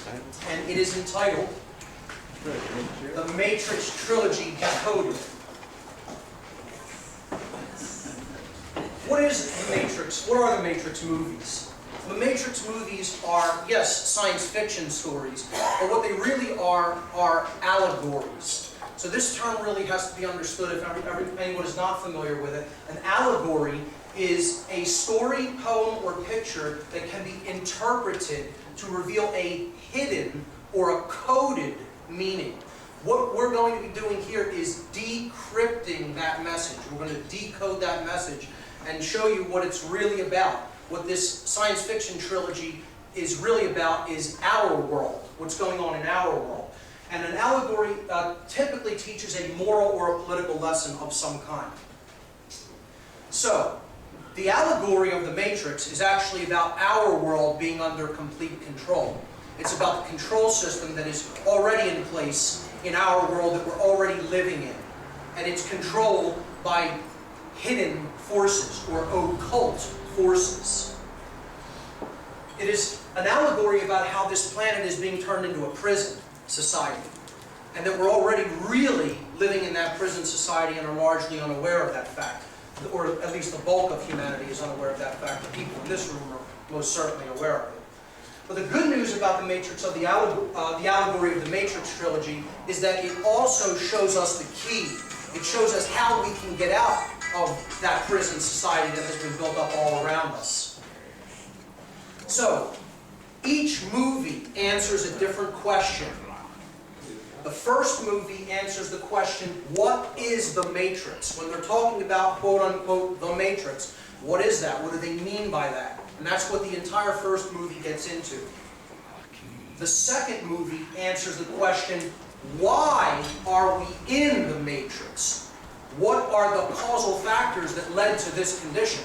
and it is entitled The Matrix Trilogy Decoded. What is the Matrix? What are the Matrix movies? The Matrix movies are, yes, science fiction stories, but what they really are allegories. So this term really has to be understood if anyone is not familiar with it. An allegory is a story, poem, or picture that can be interpreted to reveal a hidden or a coded meaning. What we're going to be doing here is decrypting that message. We're going to decode that message and show you what it's really about. What this science fiction trilogy is really about is our world, what's going on in our world. And an allegory typically teaches a moral or a political lesson of some kind. So, the allegory of the Matrix is actually about our world being under complete control. It's about the control system that is already in place in our world that we're already living in. And it's controlled by hidden forces or occult forces. It is an allegory about how this planet is being turned into a prison society, and that we're already really living in that prison society and are largely unaware of that fact, or at least the bulk of humanity is unaware of that fact. The people in this room are most certainly aware of it. But the good news about the Matrix of the allegory of the Matrix trilogy is that it also shows us the key. It shows us how we can get out of that prison society that has been built up all around us. So, each movie answers a different question. The first movie answers the question, what is the Matrix? When they're talking about, quote-unquote, the Matrix, what is that? What do they mean by that? And that's what the entire first movie gets into. The second movie answers the question, why are we in the Matrix? What are the causal factors that led to this condition?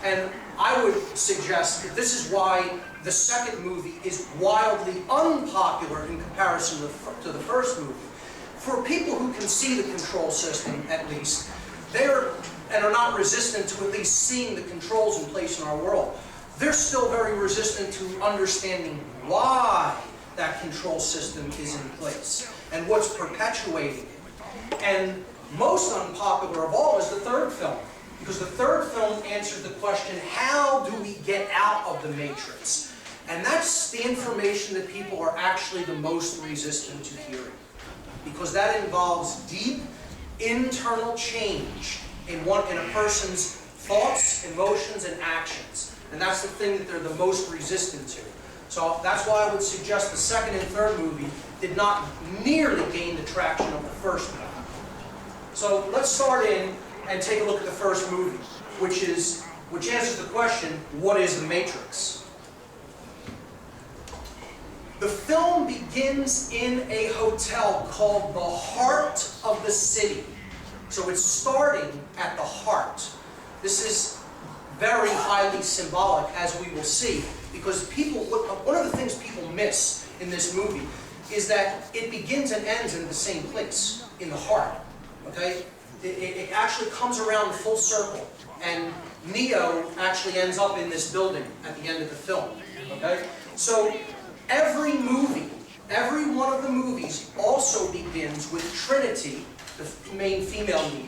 And I would suggest that this is why the second movie is wildly unpopular in comparison to the first movie. For people who can see the control system, at least, and are not resistant to at least seeing the controls in place in our world, they're still very resistant to understanding why that control system is in place and what's perpetuating it. And most unpopular of all is the third film, because the third film answers the question, how do we get out of the Matrix? And that's the information that people are actually the most resistant to hearing, because that involves deep internal change in a person's thoughts, emotions, and actions. And that's the thing that they're the most resistant to. So that's why I would suggest the second and third movie did not nearly gain the traction of the first movie. So let's start in and take a look at the first movie, which answers the question, what is the Matrix? The film begins in a hotel called the heart of the city. So it's starting at the heart. This is very highly symbolic, as we will see, because one of the things people miss in this movie is that it begins and ends in the same place, in the heart. Okay? It actually comes around full circle, and Neo actually ends up in this building at the end of the film. Okay? So every movie, every one of the movies also begins with Trinity, the main female lead,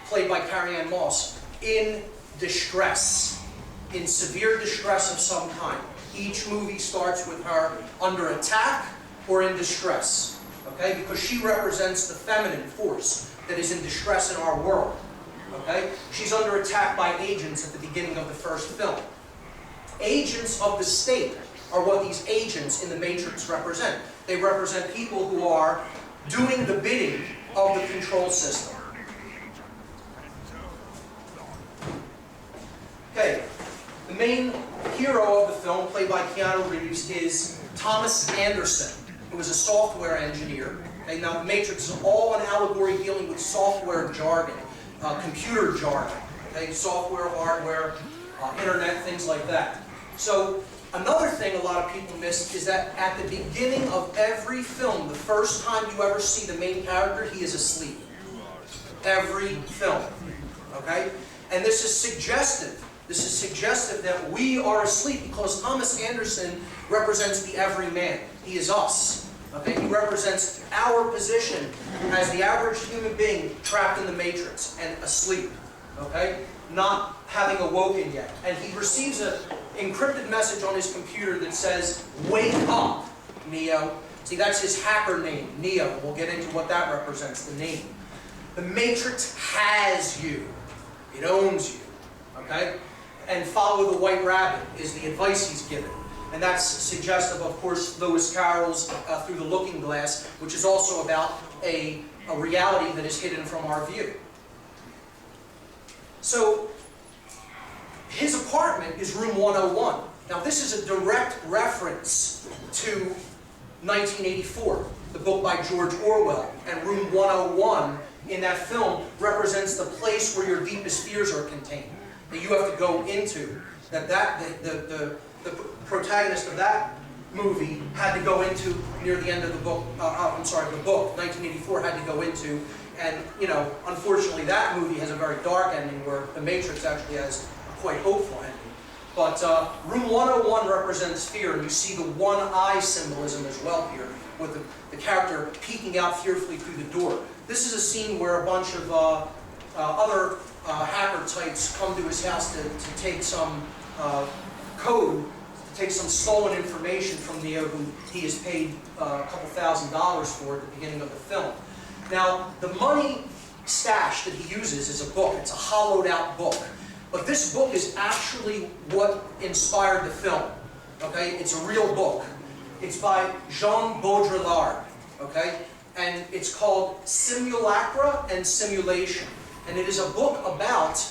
played by Carrie-Anne Moss, in distress, in severe distress of some kind. Each movie starts with her under attack or in distress, okay? Because she represents the feminine force that is in distress in our world, okay? She's under attack by agents at the beginning of the first film. Agents of the state are what these agents in the Matrix represent. They represent people who are doing the bidding of the control system. Okay, the main hero of the film, played by Keanu Reeves, is Thomas Anderson, who is a software engineer. Okay, now, the Matrix is all an allegory dealing with software jargon, computer jargon, okay, software, hardware, internet, things like that. So, another thing a lot of people miss is that at the beginning of every film, the first time you ever see the main character, he is asleep. Every film, okay? And this is suggestive This is suggestive that we are asleep because Thomas Anderson represents the everyman. He is us. Okay? He represents our position as the average human being trapped in the matrix and asleep. Okay? Not having awoken yet. And he receives an encrypted message on his computer that says, "Wake up, Neo." See, that's his hacker name, Neo. We'll get into what that represents, the name. The Matrix has you. It owns you. Okay? And follow the white rabbit is the advice he's given. And that's suggestive, of course, Lewis Carroll's Through the Looking Glass, which is also about a reality that is hidden from our view. So, his apartment is room 101. Now, this is a direct reference to 1984, the book by George Orwell. And room 101 in that film represents the place where your deepest fears are contained, that you have to go into. The protagonist of that movie had to go into near the end of the book. The book 1984 had to go into, and unfortunately, that movie has a very dark ending where The Matrix actually has a quite hopeful ending. But room 101 represents fear, and you see the one eye symbolism as well here, with the character peeking out fearfully through the door. This is a scene where a bunch of other hacker types come to his house to take some code, to take some stolen information from Neo, who he has paid a couple $1,000s for at the beginning of the film. Now, the money stash that he uses is a book. It's a hollowed out book. But this book is actually what inspired the film. Okay? It's a real book. It's by Jean Baudrillard. Okay? And it's called Simulacra and Simulation. And it is a book about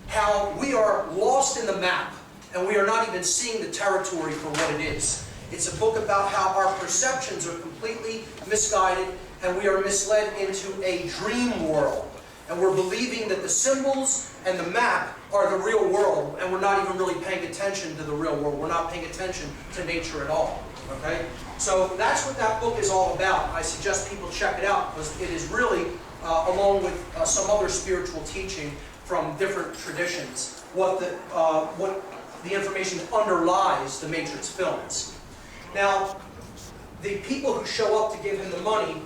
how we are lost in the map and we are not even seeing the territory for what it is. It's a book about how our perceptions are completely misguided and we are misled into a dream world. And we're believing that the symbols and the map are the real world, and we're not even really paying attention to the real world. We're not paying attention to nature at all. Okay? So that's what that book is all about. I suggest people check it out because it is really, along with some other spiritual teaching from different traditions, what the information that underlies the Matrix films. Now, the people who show up to give him the money,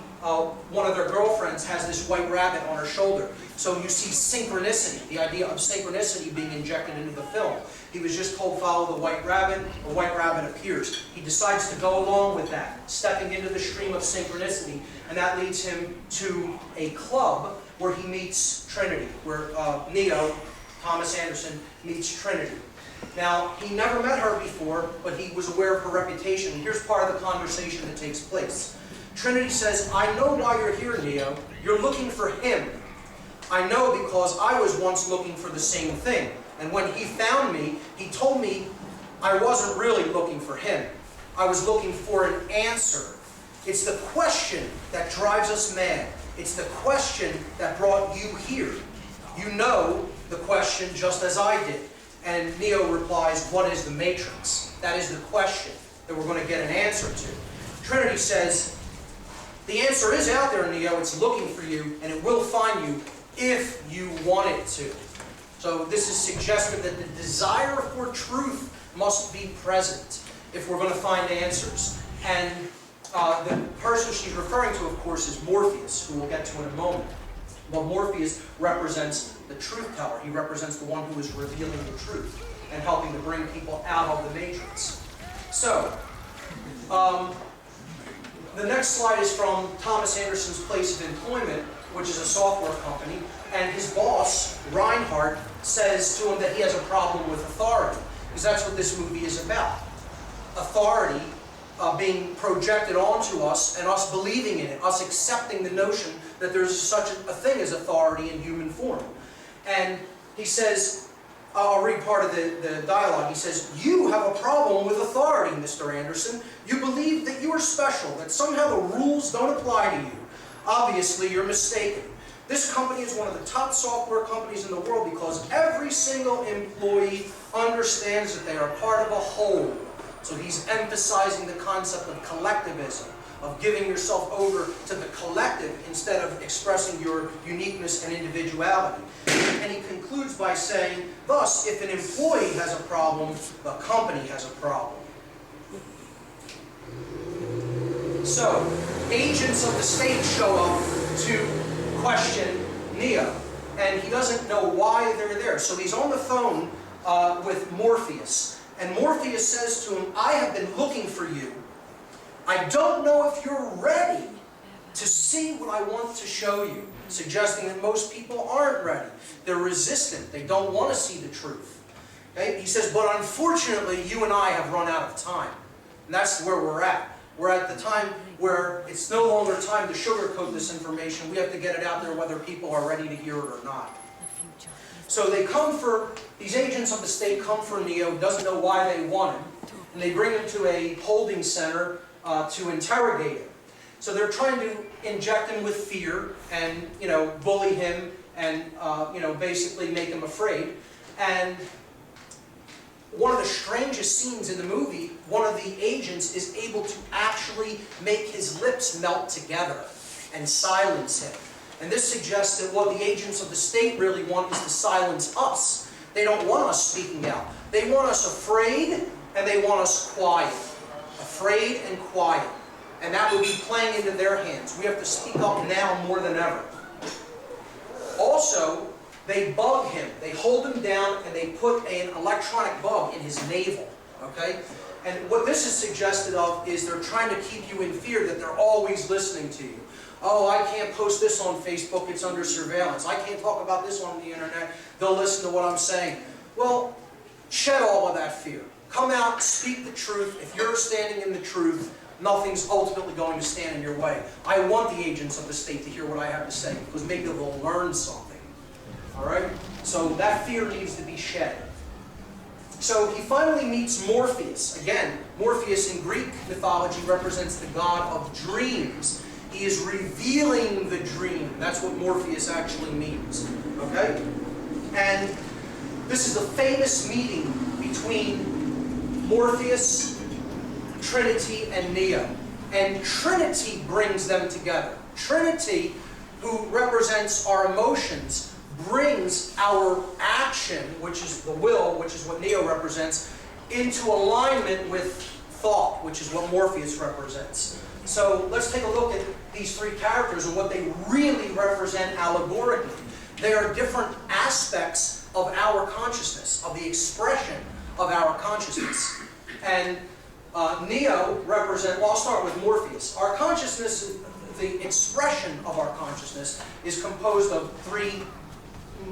one of their girlfriends has this white rabbit on her shoulder. So you see synchronicity, the idea of synchronicity being injected into the film. He was just told, follow the white rabbit appears. He decides to go along with that, stepping into the stream of synchronicity, and that leads him to a club where he meets Trinity, where Neo, Thomas Anderson, meets Trinity. Now, he never met her before, but he was aware of her reputation. And here's part of the conversation that takes place. Trinity says, I know why you're here, Neo. You're looking for him. I know because I was once looking for the same thing. And when he found me, he told me I wasn't really looking for him. I was looking for an answer. It's the question that drives us mad. It's the question that brought you here. You know the question just as I did. And Neo replies, what is the Matrix? That is the question that we're going to get an answer to. Trinity says, the answer is out there, Neo. It's looking for you, and it will find you if you want it to. So this is suggestive that the desire for truth must be present if we're going to find answers. And the person she's referring to, of course, is Morpheus, who we'll get to in a moment. Well, Morpheus represents the truth teller. He represents the one who is revealing the truth and helping to bring people out of the Matrix. So, the next slide is from Thomas Anderson's place of employment, which is a software company, and his boss, Reinhardt, says to him that he has a problem with authority, because that's what this movie is about. Authority being projected onto us and us believing in it, us accepting the notion that there's such a thing as authority in human form. And he says, I'll read part of the dialogue. He says, you have a problem with authority, Mr. Anderson. You believe that you are special, that somehow the rules don't apply to you. Obviously, you're mistaken. This company is one of the top software companies in the world because every single employee understands that they are part of a whole. So he's emphasizing the concept of collectivism, of giving yourself over to the collective instead of expressing your uniqueness and individuality. And he concludes by saying, thus, if an employee has a problem, the company has a problem. So, agents of the state show up to question Neo, and he doesn't know why they're there. So he's on the phone with Morpheus, and Morpheus says to him, I have been looking for you. I don't know if you're ready to see what I want to show you, suggesting that most people aren't ready. They're resistant. They don't want to see the truth. Okay? He says, but unfortunately, you and I have run out of time. And that's where we're at. We're at the time where it's no longer time to sugarcoat this information. We have to get it out there whether people are ready to hear it or not. So they come for, these agents of the state come for Neo, doesn't know why they want him, and they bring him to a holding center to interrogate him. So they're trying to inject him with fear and, bully him and, basically make him afraid. And one of the strangest scenes in the movie, one of the agents is able to actually make his lips melt together and silence him. And this suggests that what the agents of the state really want is to silence us. They don't want us speaking out. They want us afraid and they want us quiet. Afraid and quiet. And that would be playing into their hands. We have to speak up now more than ever. Also, they bug him. They hold him down and they put an electronic bug in his navel. Okay? And what this is suggested of is they're trying to keep you in fear that they're always listening to you. Oh, I can't post this on Facebook, it's under surveillance. I can't talk about this on the internet, they'll listen to what I'm saying. Well, shed all of that fear. Come out, speak the truth. If you're standing in the truth, nothing's ultimately going to stand in your way. I want the agents of the state to hear what I have to say, because maybe they'll learn something. Alright? So that fear needs to be shed. So he finally meets Morpheus. Again, Morpheus in Greek mythology represents the god of dreams. He is revealing the dream. That's what Morpheus actually means. Okay? And this is a famous meeting between Morpheus, Trinity, and Neo. And Trinity brings them together. Trinity, who represents our emotions, brings our action, which is the will, which is what Neo represents, into alignment with thought, which is what Morpheus represents. So let's take a look at these three characters and what they really represent allegorically. They are different aspects of our consciousness, of the expression of our consciousness. And Neo represents, well, I'll start with Morpheus. Our consciousness, the expression of our consciousness, is composed of three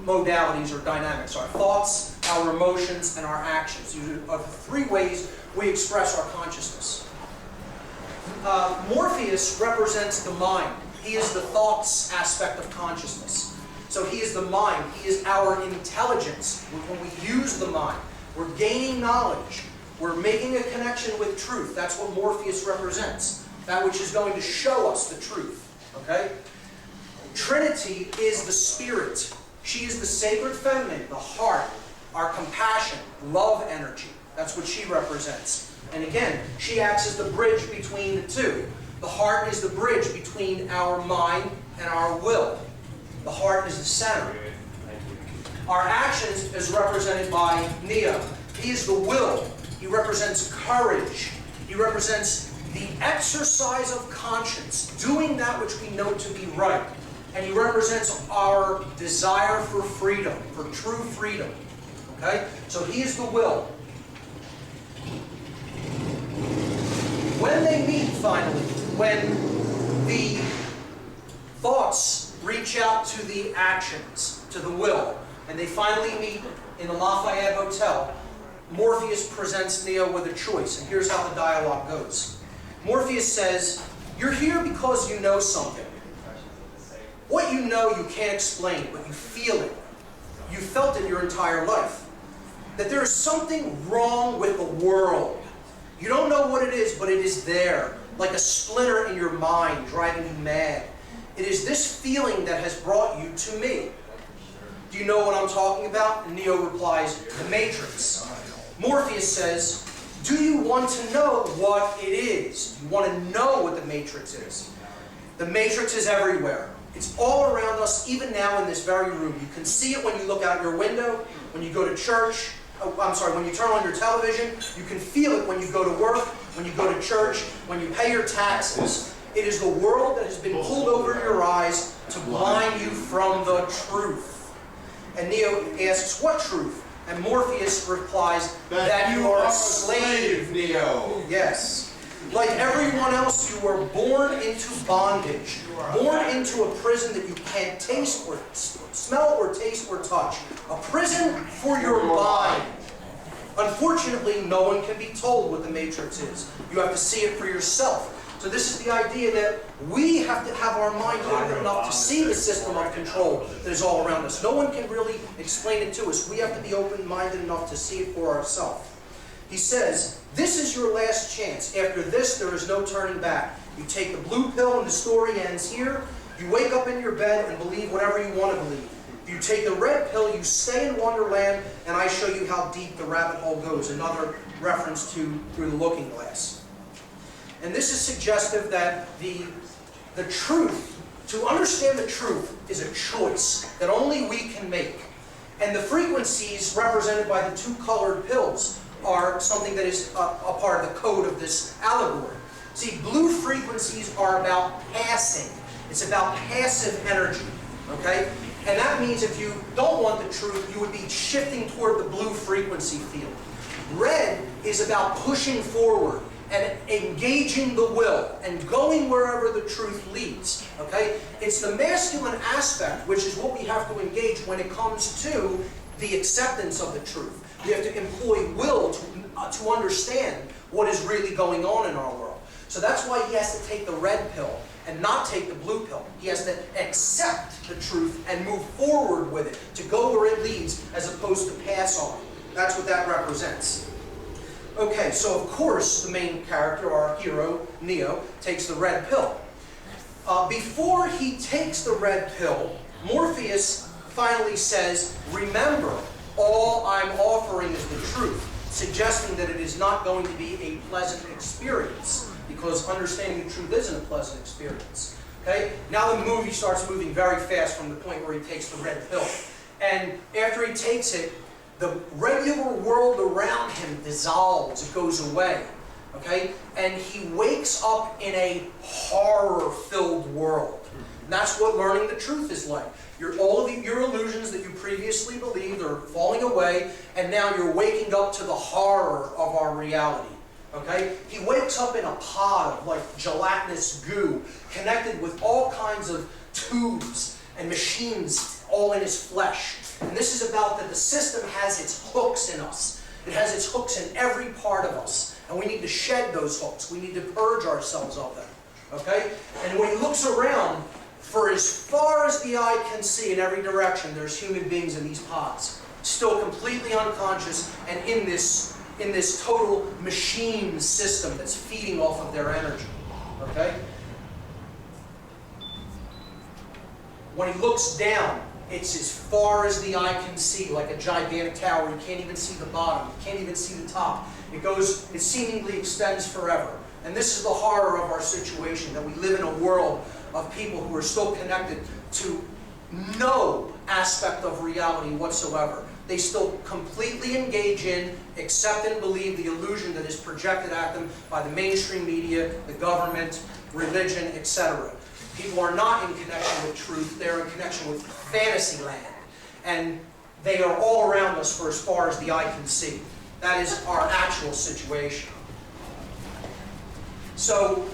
modalities or dynamics: our thoughts, our emotions, and our actions. These are the three ways we express our consciousness. Morpheus represents the mind. He is the thoughts aspect of consciousness. So he is the mind. He is our intelligence. When we use the mind, we're gaining knowledge. We're making a connection with truth. That's what Morpheus represents. That which is going to show us the truth. Okay? Trinity is the spirit. She is the sacred feminine, the heart, our compassion, love energy. That's what she represents. And again, she acts as the bridge between the two. The heart is the bridge between our mind and our will. The heart is the center. Our actions is represented by Neo. He is the will. He represents courage. He represents the exercise of conscience, doing that which we know to be right. And he represents our desire for freedom, for true freedom. Okay? So he is the will. When they meet finally, when the thoughts reach out to the actions, to the will, and they finally meet in the Lafayette Hotel, Morpheus presents Neo with a choice, and here's how the dialogue goes. Morpheus says, "You're here because you know something. What you know you can't explain, but you feel it. You felt it your entire life. That there is something wrong with the world. You don't know what it is, but it is there, like a splinter in your mind, driving you mad. It is this feeling that has brought you to me. Do you know what I'm talking about?" And Neo replies, "The Matrix." Morpheus says, Do you want to know what it is? You want to know what the matrix is. The matrix is everywhere. It's all around us, even now in this very room. You can see it when you look out your window, when you go to church. When you turn on your television. You can feel it when you go to work, when you go to church, when you pay your taxes. It is the world that has been pulled over your eyes to blind you from the truth. And Neo asks, what truth? And Morpheus replies, that you are a slave, Neo. Yes. Like everyone else, you were born into bondage, born into a prison that you can't taste or smell or taste or touch. A prison for your mind. Unfortunately, no one can be told what the matrix is. You have to see it for yourself. So this is the idea that we have to have our mind open enough to see the system of control that is all around us. No one can really explain it to us. We have to be open-minded enough to see it for ourselves. He says, this is your last chance. After this, there is no turning back. You take the blue pill and the story ends here. You wake up in your bed and believe whatever you want to believe. If you take the red pill, you stay in Wonderland, and I show you how deep the rabbit hole goes. Another reference to Through the Looking Glass. And this is suggestive that the truth, to understand the truth, is a choice that only we can make. And the frequencies represented by the two colored pills are something that is a part of the code of this allegory. See, blue frequencies are about passing. It's about passive energy, okay? And that means if you don't want the truth, you would be shifting toward the blue frequency field. Red is about pushing forward and engaging the will and going wherever the truth leads, okay? It's the masculine aspect, which is what we have to engage when it comes to the acceptance of the truth. We have to employ will to understand what is really going on in our world. So that's why he has to take the red pill and not take the blue pill. He has to accept the truth and move forward with it, to go where it leads as opposed to pass on. That's what that represents. Okay, so of course the main character, our hero, Neo, takes the red pill. Before he takes the red pill, Morpheus finally says, remember, all I'm offering is the truth, suggesting that it is not going to be a pleasant experience, because understanding the truth isn't a pleasant experience. Okay? Now the movie starts moving very fast from the point where he takes the red pill. And after he takes it, the regular world around him dissolves, it goes away. Okay? And he wakes up in a horror-filled world. And that's what learning the truth is like. All of your illusions that you previously believed are falling away, and now you're waking up to the horror of our reality. Okay? He wakes up in a pod of like gelatinous goo, connected with all kinds of tubes and machines all in his flesh. And this is about that the system has its hooks in us. It has its hooks in every part of us. And we need to shed those hooks. We need to purge ourselves of them. Okay? And when he looks around, for as far as the eye can see in every direction, there's human beings in these pods, still completely unconscious and in this total machine system that's feeding off of their energy. Okay? When he looks down, it's as far as the eye can see, like a gigantic tower. You can't even see the bottom. You can't even see the top. It seemingly extends forever. And this is the horror of our situation, that we live in a world of people who are still connected to no aspect of reality whatsoever. They still completely engage in, accept and believe the illusion that is projected at them by the mainstream media, the government, religion, etc. People are not in connection with truth, they're in connection with fantasy land. And they are all around us for as far as the eye can see. That is our actual situation. So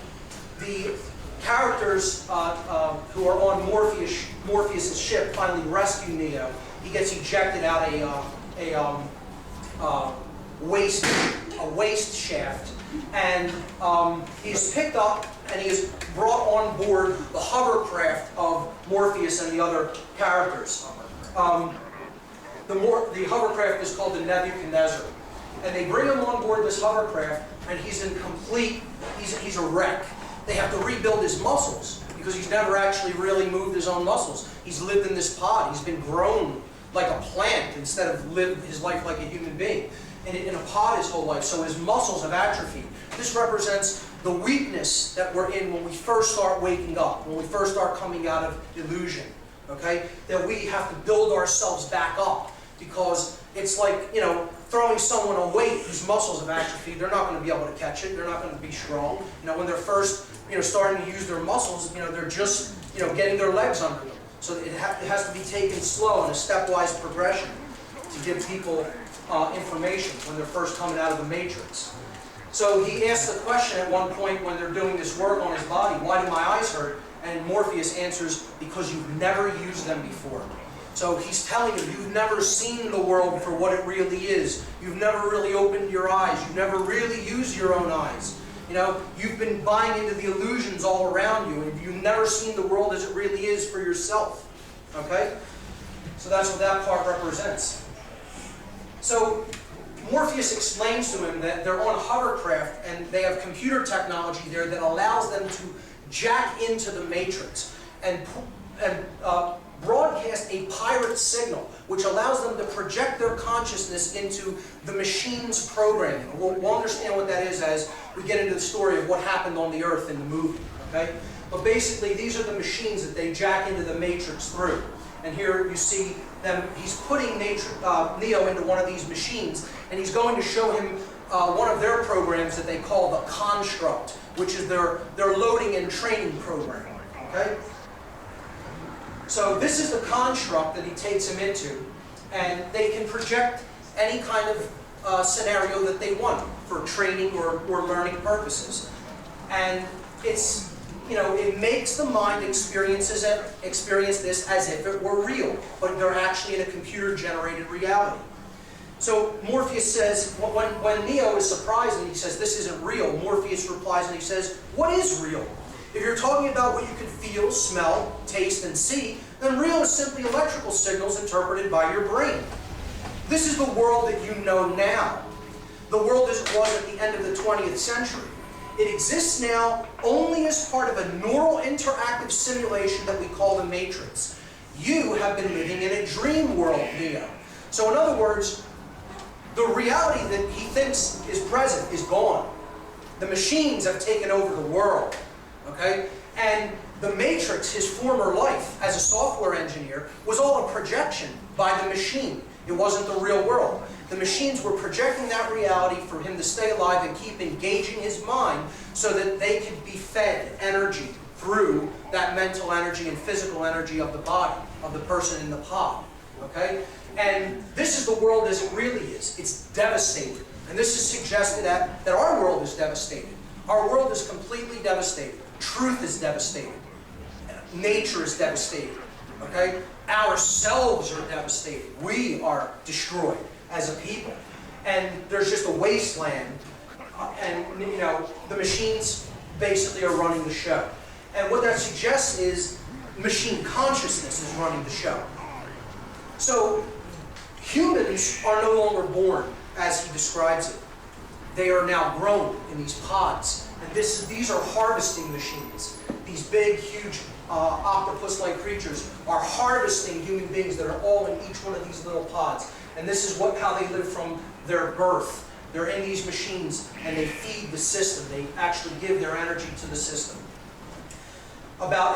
the characters who are on Morpheus' ship finally rescue Neo. He gets ejected out a waste shaft, and he's picked up and he is brought on board the hovercraft of Morpheus and the other characters. The hovercraft is called the Nebuchadnezzar, and they bring him on board this hovercraft, and he's a wreck. They have to rebuild his muscles because he's never actually really moved his own muscles. He's lived in this pod. He's been grown like a plant instead of lived his life like a human being. in a pod his whole life, so his muscles have atrophied. This represents the weakness that we're in when we first start waking up, when we first start coming out of illusion, okay? That we have to build ourselves back up, because it's like, you know, throwing someone a weight whose muscles have atrophied. They're not going to be able to catch it. They're not going to be strong. You know, when they're first, you know, starting to use their muscles, you know, they're just, you know, getting their legs under them. So it has to be taken slow in a stepwise progression to give people information when they're first coming out of the matrix. So he asked the question at one point when they're doing this work on his body, why do my eyes hurt? And Morpheus answers, because you've never used them before. So he's telling you, you've never seen the world for what it really is. You've never really opened your eyes. You've never really used your own eyes. You know, you've been buying into the illusions all around you, and you've never seen the world as it really is for yourself. Okay? So that's what that part represents. So Morpheus explains to him that they're on a hovercraft, and they have computer technology there that allows them to jack into the matrix and broadcast a pirate signal, which allows them to project their consciousness into the machine's programming. We'll understand what that is as we get into the story of what happened on the Earth in the movie. Okay? But basically, these are the machines that they jack into the matrix through. And here you see them, he's putting Neo into one of these machines, and he's going to show him one of their programs that they call the Construct, which is their loading and training program. Okay? So this is the construct that he takes him into, and they can project any kind of scenario that they want for training or learning purposes. And it's, you know, it makes the mind experience this as if it were real, but they're actually in a computer-generated reality. So Morpheus says, when Neo is surprised and he says, this isn't real, Morpheus replies and he says, what is real? If you're talking about what you can feel, smell, taste, and see, then real is simply electrical signals interpreted by your brain. This is the world that you know now. The world as it was at the end of the 20th century. It exists now only as part of a neural interactive simulation that we call the Matrix. You have been living in a dream world, Neo. So in other words, the reality that he thinks is present is gone. The machines have taken over the world. Okay? And the Matrix, his former life as a software engineer, was all a projection by the machine. It wasn't the real world. The machines were projecting that reality for him to stay alive and keep engaging his mind so that they could be fed energy through that mental energy and physical energy of the body, of the person in the pod. Okay? And this is the world as it really is. It's devastated. And this is suggested that our world is devastated. Our world is completely devastated. Truth is devastated. Nature is devastated. Okay? Ourselves are devastated. We are destroyed as a people. And there's just a wasteland. And, you know, the machines basically are running the show. And what that suggests is machine consciousness is running the show. So humans are no longer born as he describes it. They are now grown in these pods. And these are harvesting machines. These big, huge octopus-like creatures are harvesting human beings that are all in each one of these little pods. And this is how they live from their birth. They're in these machines and they feed the system. They actually give their energy to the system.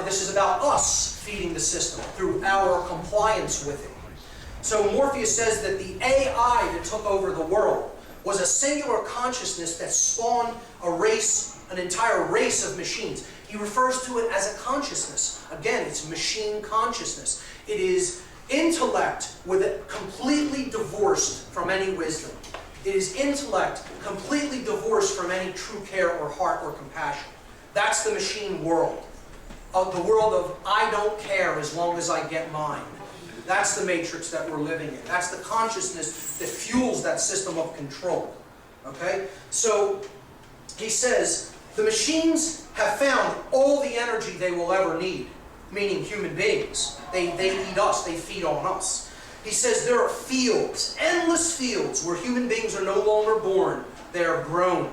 This is about us feeding the system through our compliance with it. So Morpheus says that the AI that took over the world was a singular consciousness that spawned an entire race of machines. He refers to it as a consciousness. Again, it's machine consciousness. It is intellect with it completely divorced from any wisdom. It is intellect completely divorced from any true care or heart or compassion. That's the machine world. The world of I don't care as long as I get mine. That's the matrix that we're living in. That's the consciousness that fuels that system of control. Okay? So he says, the machines have found all the energy they will ever need, meaning human beings. They eat us, they feed on us. He says there are fields, endless fields, where human beings are no longer born, they are grown.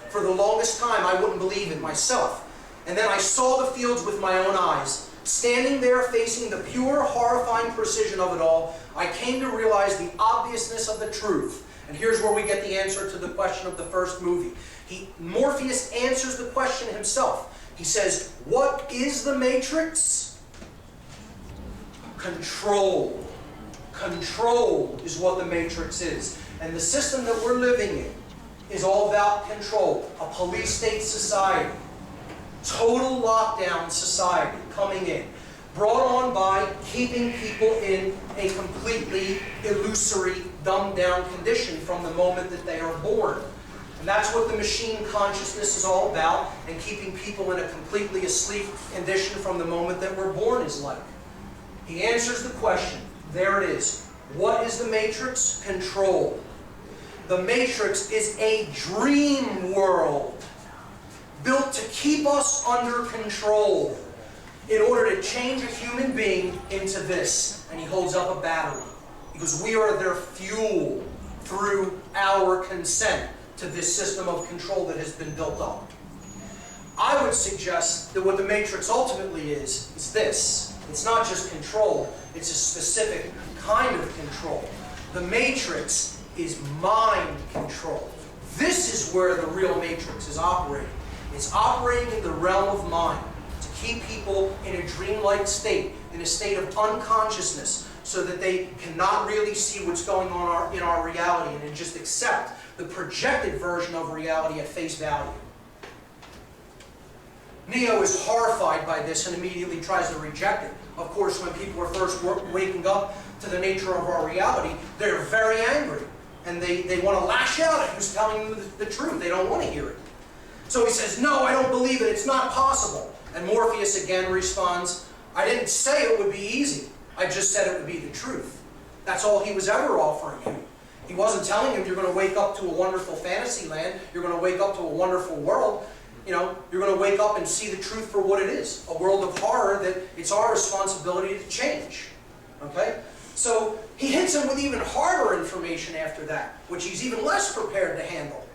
For the longest time, I wouldn't believe it myself. And then I saw the fields with my own eyes. Standing there facing the pure, horrifying precision of it all, I came to realize the obviousness of the truth. And here's where we get the answer to the question of the first movie. Morpheus answers the question himself. He says, what is the Matrix? Control. Control is what the Matrix is. And the system that we're living in is all about control. A police state society. Total lockdown society coming in. Brought on by keeping people in a completely illusory, dumbed down condition from the moment that they are born. And that's what the machine consciousness is all about, and keeping people in a completely asleep condition from the moment that we're born is like. He answers the question. There it is. What is the Matrix? Control. The Matrix is a dream world built to keep us under control in order to change a human being into this. And he holds up a battery because we are their fuel through our consent to this system of control that has been built up. I would suggest that what the Matrix ultimately is this. It's not just control, it's a specific kind of control. The Matrix is mind control. This is where the real Matrix is operating. It's operating in the realm of mind to keep people in a dreamlike state, in a state of unconsciousness, so that they cannot really see what's going on in our reality and just accept the projected version of reality at face value. Neo is horrified by this and immediately tries to reject it. Of course, when people are first waking up to the nature of our reality, they're very angry. And they want to lash out at who's telling them the truth. They don't want to hear it. So he says, no, I don't believe it. It's not possible. And Morpheus again responds, I didn't say it would be easy. I just said it would be the truth. That's all he was ever offering him. He wasn't telling him you're going to wake up to a wonderful fantasy land. You're going to wake up to a wonderful world. You know, you're going to wake up and see the truth for what it is. A world of horror that it's our responsibility to change. Okay? So he hits him with even harder information after that, which he's even less prepared to handle.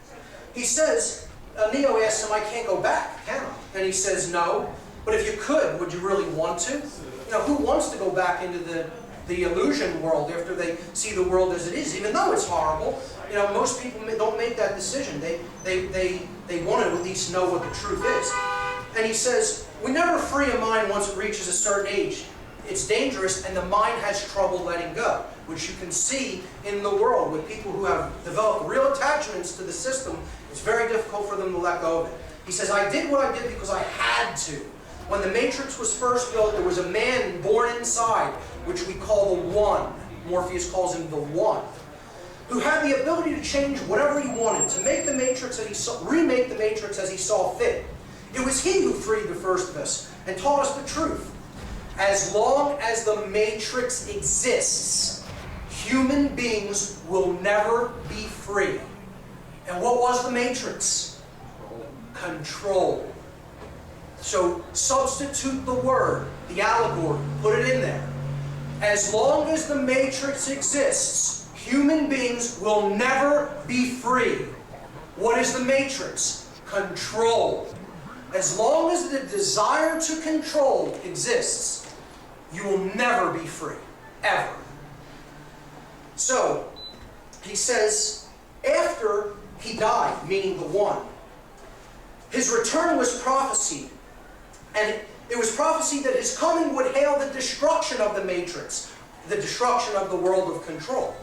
He says, Neo asks him, I can't go back, can I? And he says, no. But if you could, would you really want to? You know, who wants to go back into the illusion world after they see the world as it is, even though it's horrible? You know, most people don't make that decision. They want to at least know what the truth is. And he says, we never free a mind once it reaches a certain age. It's dangerous, and the mind has trouble letting go, which you can see in the world with people who have developed real attachments to the system. It's very difficult for them to let go of it. He says, I did what I did because I had to. When the Matrix was first built, there was a man born inside, which we call the One. Morpheus calls him the One, who had the ability to change whatever he wanted, to make the Matrix as he saw, remake the Matrix as he saw fit. It was he who freed the first of us and taught us the truth. As long as the Matrix exists, human beings will never be free. And what was the Matrix? Control. So substitute the word, the allegory, put it in there. As long as the Matrix exists, human beings will never be free. What is the Matrix? Control. As long as the desire to control exists, you will never be free, ever. So, he says, after he died, meaning the One, his return was prophesied. And it was prophesied that his coming would hail the destruction of the Matrix, the destruction of the world of control.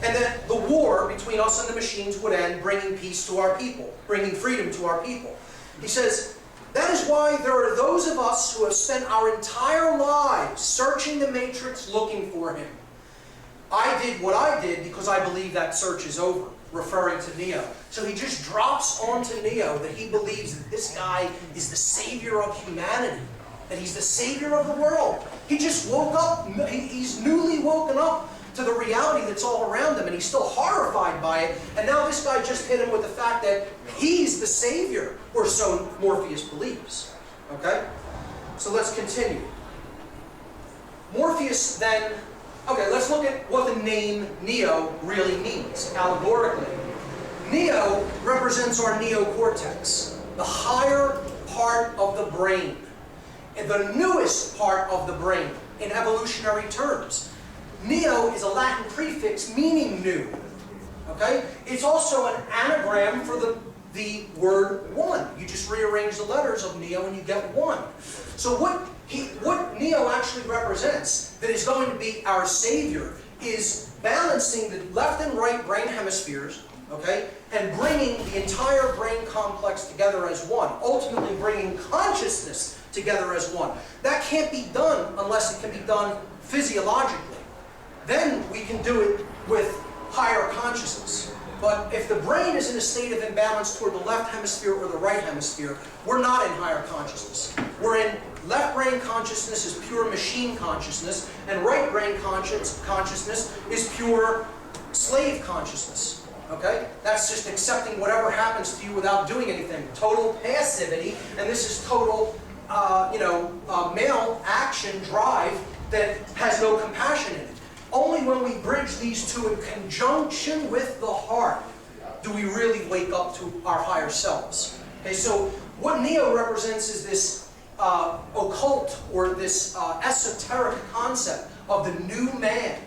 And that the war between us and the machines would end, bringing peace to our people, bringing freedom to our people. He says, that is why there are those of us who have spent our entire lives searching the Matrix looking for him. I did what I did because I believe that search is over, referring to Neo. So he just drops onto Neo that he believes that this guy is the savior of humanity, that he's the savior of the world. He just woke up, he's newly woken up to the reality that's all around him, and he's still horrified by it. And now this guy just hit him with the fact that he's the savior, or so Morpheus believes. Okay? So let's continue. Morpheus then, okay, let's look at what the name Neo really means, allegorically. Neo represents our neocortex, the higher part of the brain, and the newest part of the brain in evolutionary terms. Neo is a Latin prefix meaning new. Okay? It's also an anagram for the word one. You just rearrange the letters of Neo and you get one. So what Neo actually represents, that is going to be our savior, is balancing the left and right brain hemispheres, okay, and bringing the entire brain complex together as one, ultimately bringing consciousness together as one. That can't be done unless it can be done physiologically. Then we can do it with higher consciousness. But if the brain is in a state of imbalance toward the left hemisphere or the right hemisphere, we're not in higher consciousness. We're in left brain consciousness is pure machine consciousness, and right brain consciousness is pure slave consciousness. Okay? That's just accepting whatever happens to you without doing anything. Total passivity, and this is total, male action drive that has no compassion in it. Only when we bridge these two in conjunction with the heart do we really wake up to our higher selves. Okay, so what Neo represents is this occult or this esoteric concept of the new man,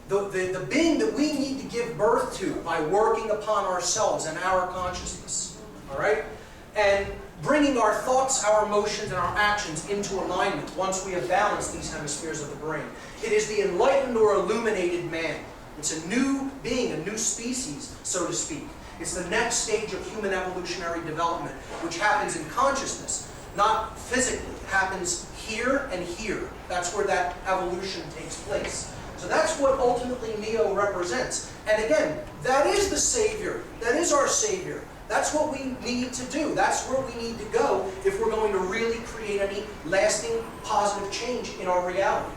the being that we need to give birth to by working upon ourselves and our consciousness. All right, and bringing our thoughts, our emotions, and our actions into alignment once we have balanced these hemispheres of the brain. It is the enlightened or illuminated man. It's a new being, a new species, so to speak. It's the next stage of human evolutionary development, which happens in consciousness, not physically. It happens here and here. That's where that evolution takes place. So that's what ultimately Neo represents. And again, that is the Savior. That is our Savior. That's what we need to do. That's where we need to go if we're going to really create any lasting positive change in our reality.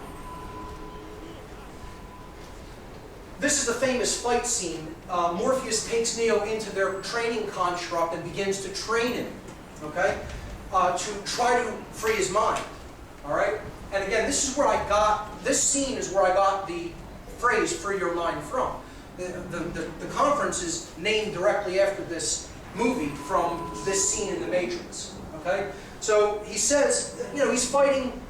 This is the famous fight scene. Morpheus takes Neo into their training construct and begins to train him, okay, to try to free his mind. All right? And again, this scene is where I got the phrase "free your mind" from. The conference is named directly after this movie from this scene in The Matrix. Okay? So he says, he's fighting,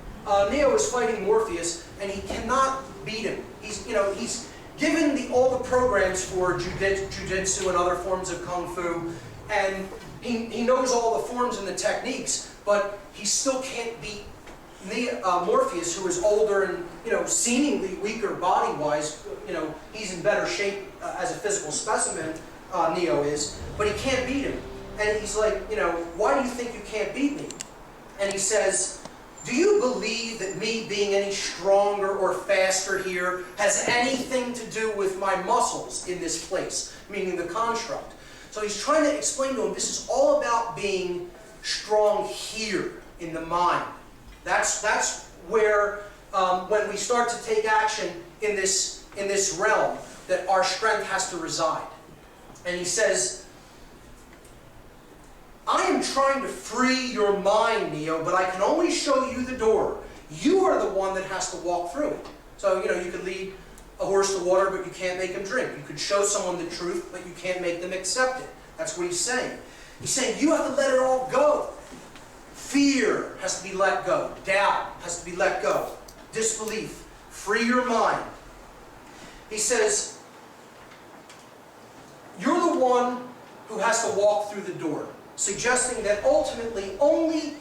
Neo is fighting Morpheus, and he cannot beat him. He's given all the programs for jiu-jitsu and other forms of kung fu, and he knows all the forms and the techniques, but he still can't beat Morpheus, who is older and seemingly weaker body-wise. He's in better shape as a physical specimen. Neo is, but he can't beat him. And he's like, why do you think you can't beat me? And he says, do you believe that me being any stronger or faster here has anything to do with my muscles in this place, meaning the construct? So he's trying to explain to him this is all about being strong here in the mind. That's where, when we start to take action in this realm, that our strength has to reside. And he says, I am trying to free your mind, Neo, but I can only show you the door. You are the one that has to walk through it. So, you could lead a horse to water, but you can't make him drink. You could show someone the truth, but you can't make them accept it. That's what he's saying. He's saying you have to let it all go. Fear has to be let go. Doubt has to be let go. Disbelief. Free your mind. He says, you're the one who has to walk through the door, suggesting that ultimately only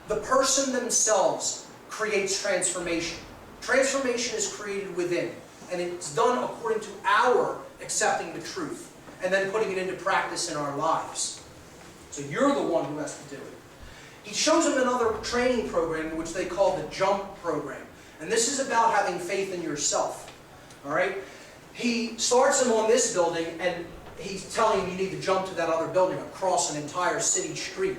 the person themselves creates transformation. Transformation is created within, and it's done according to our accepting the truth and then putting it into practice in our lives. So you're the one who has to do it. He shows them another training program, which they call the JUMP program. And this is about having faith in yourself. All right? He starts them on this building, and he's telling him you need to jump to that other building across an entire city street.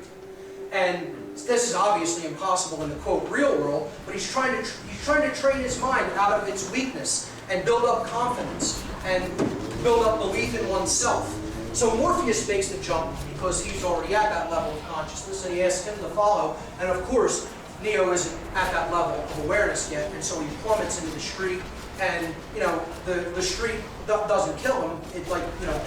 And this is obviously impossible in the, quote, real world, but he's trying to train his mind out of its weakness and build up confidence and build up belief in oneself. So Morpheus makes the jump because he's already at that level of consciousness, and he asks him to follow. And of course, Neo isn't at that level of awareness yet, and so he plummets into the street. And the street doesn't kill him. It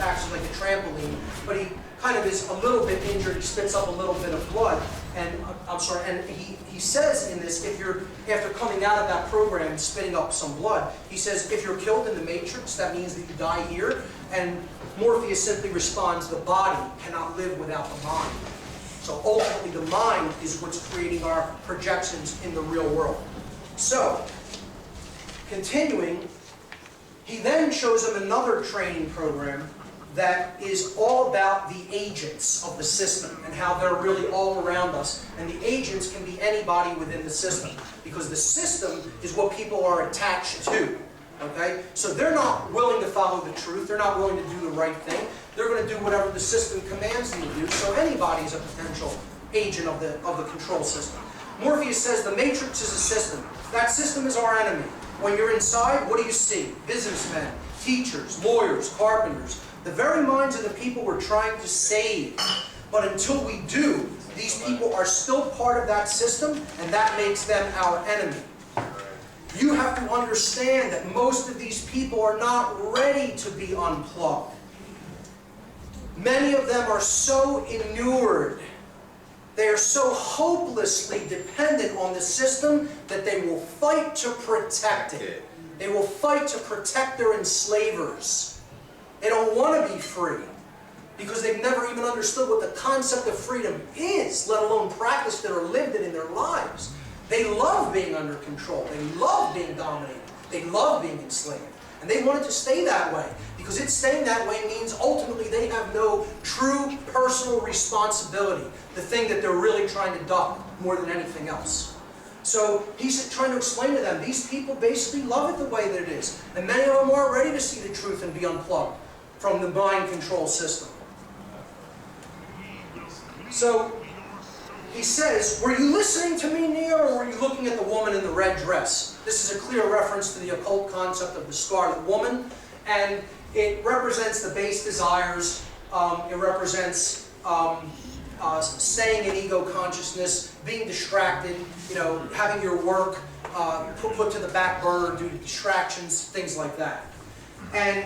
acts like a trampoline. But he kind of is a little bit injured. He spits up a little bit of blood. And I'm sorry, and he says in this, if you're, after coming out of that program, spitting up some blood, he says, if you're killed in the matrix, that means that you die here. And Morpheus simply responds, the body cannot live without the mind. So ultimately, the mind is what's creating our projections in the real world. So, continuing, he then shows him another training program that is all about the agents of the system and how they're really all around us. And the agents can be anybody within the system, because the system is what people are attached to. Okay? So they're not willing to follow the truth. They're not willing to do the right thing. They're going to do whatever the system commands them to do. So anybody is a potential agent of the control system. Morpheus says the matrix is a system. That system is our enemy. When you're inside, what do you see? Businessmen, teachers, lawyers, carpenters. The very minds of the people we're trying to save. But until we do, these people are still part of that system, and that makes them our enemy. You have to understand that most of these people are not ready to be unplugged. Many of them are so inured, they are so hopelessly dependent on the system that they will fight to protect it. They will fight to protect their enslavers. They don't want to be free because they've never even understood what the concept of freedom is, let alone practiced it or lived it in their lives. They love being under control. They love being dominated. They love being enslaved. And they want it to stay that way, because it staying that way means ultimately they have no true personal responsibility, the thing that they're really trying to duck more than anything else. So he's trying to explain to them, these people basically love it the way that it is. And many of them aren't ready to see the truth and be unplugged from the mind control system. So he says, were you listening to me, Neo, or were you looking at the woman in the red dress? This is a clear reference to the occult concept of the Scarlet Woman, and it represents the base desires. It represents staying in ego consciousness, being distracted, having your work put to the back burner due to distractions, things like that. And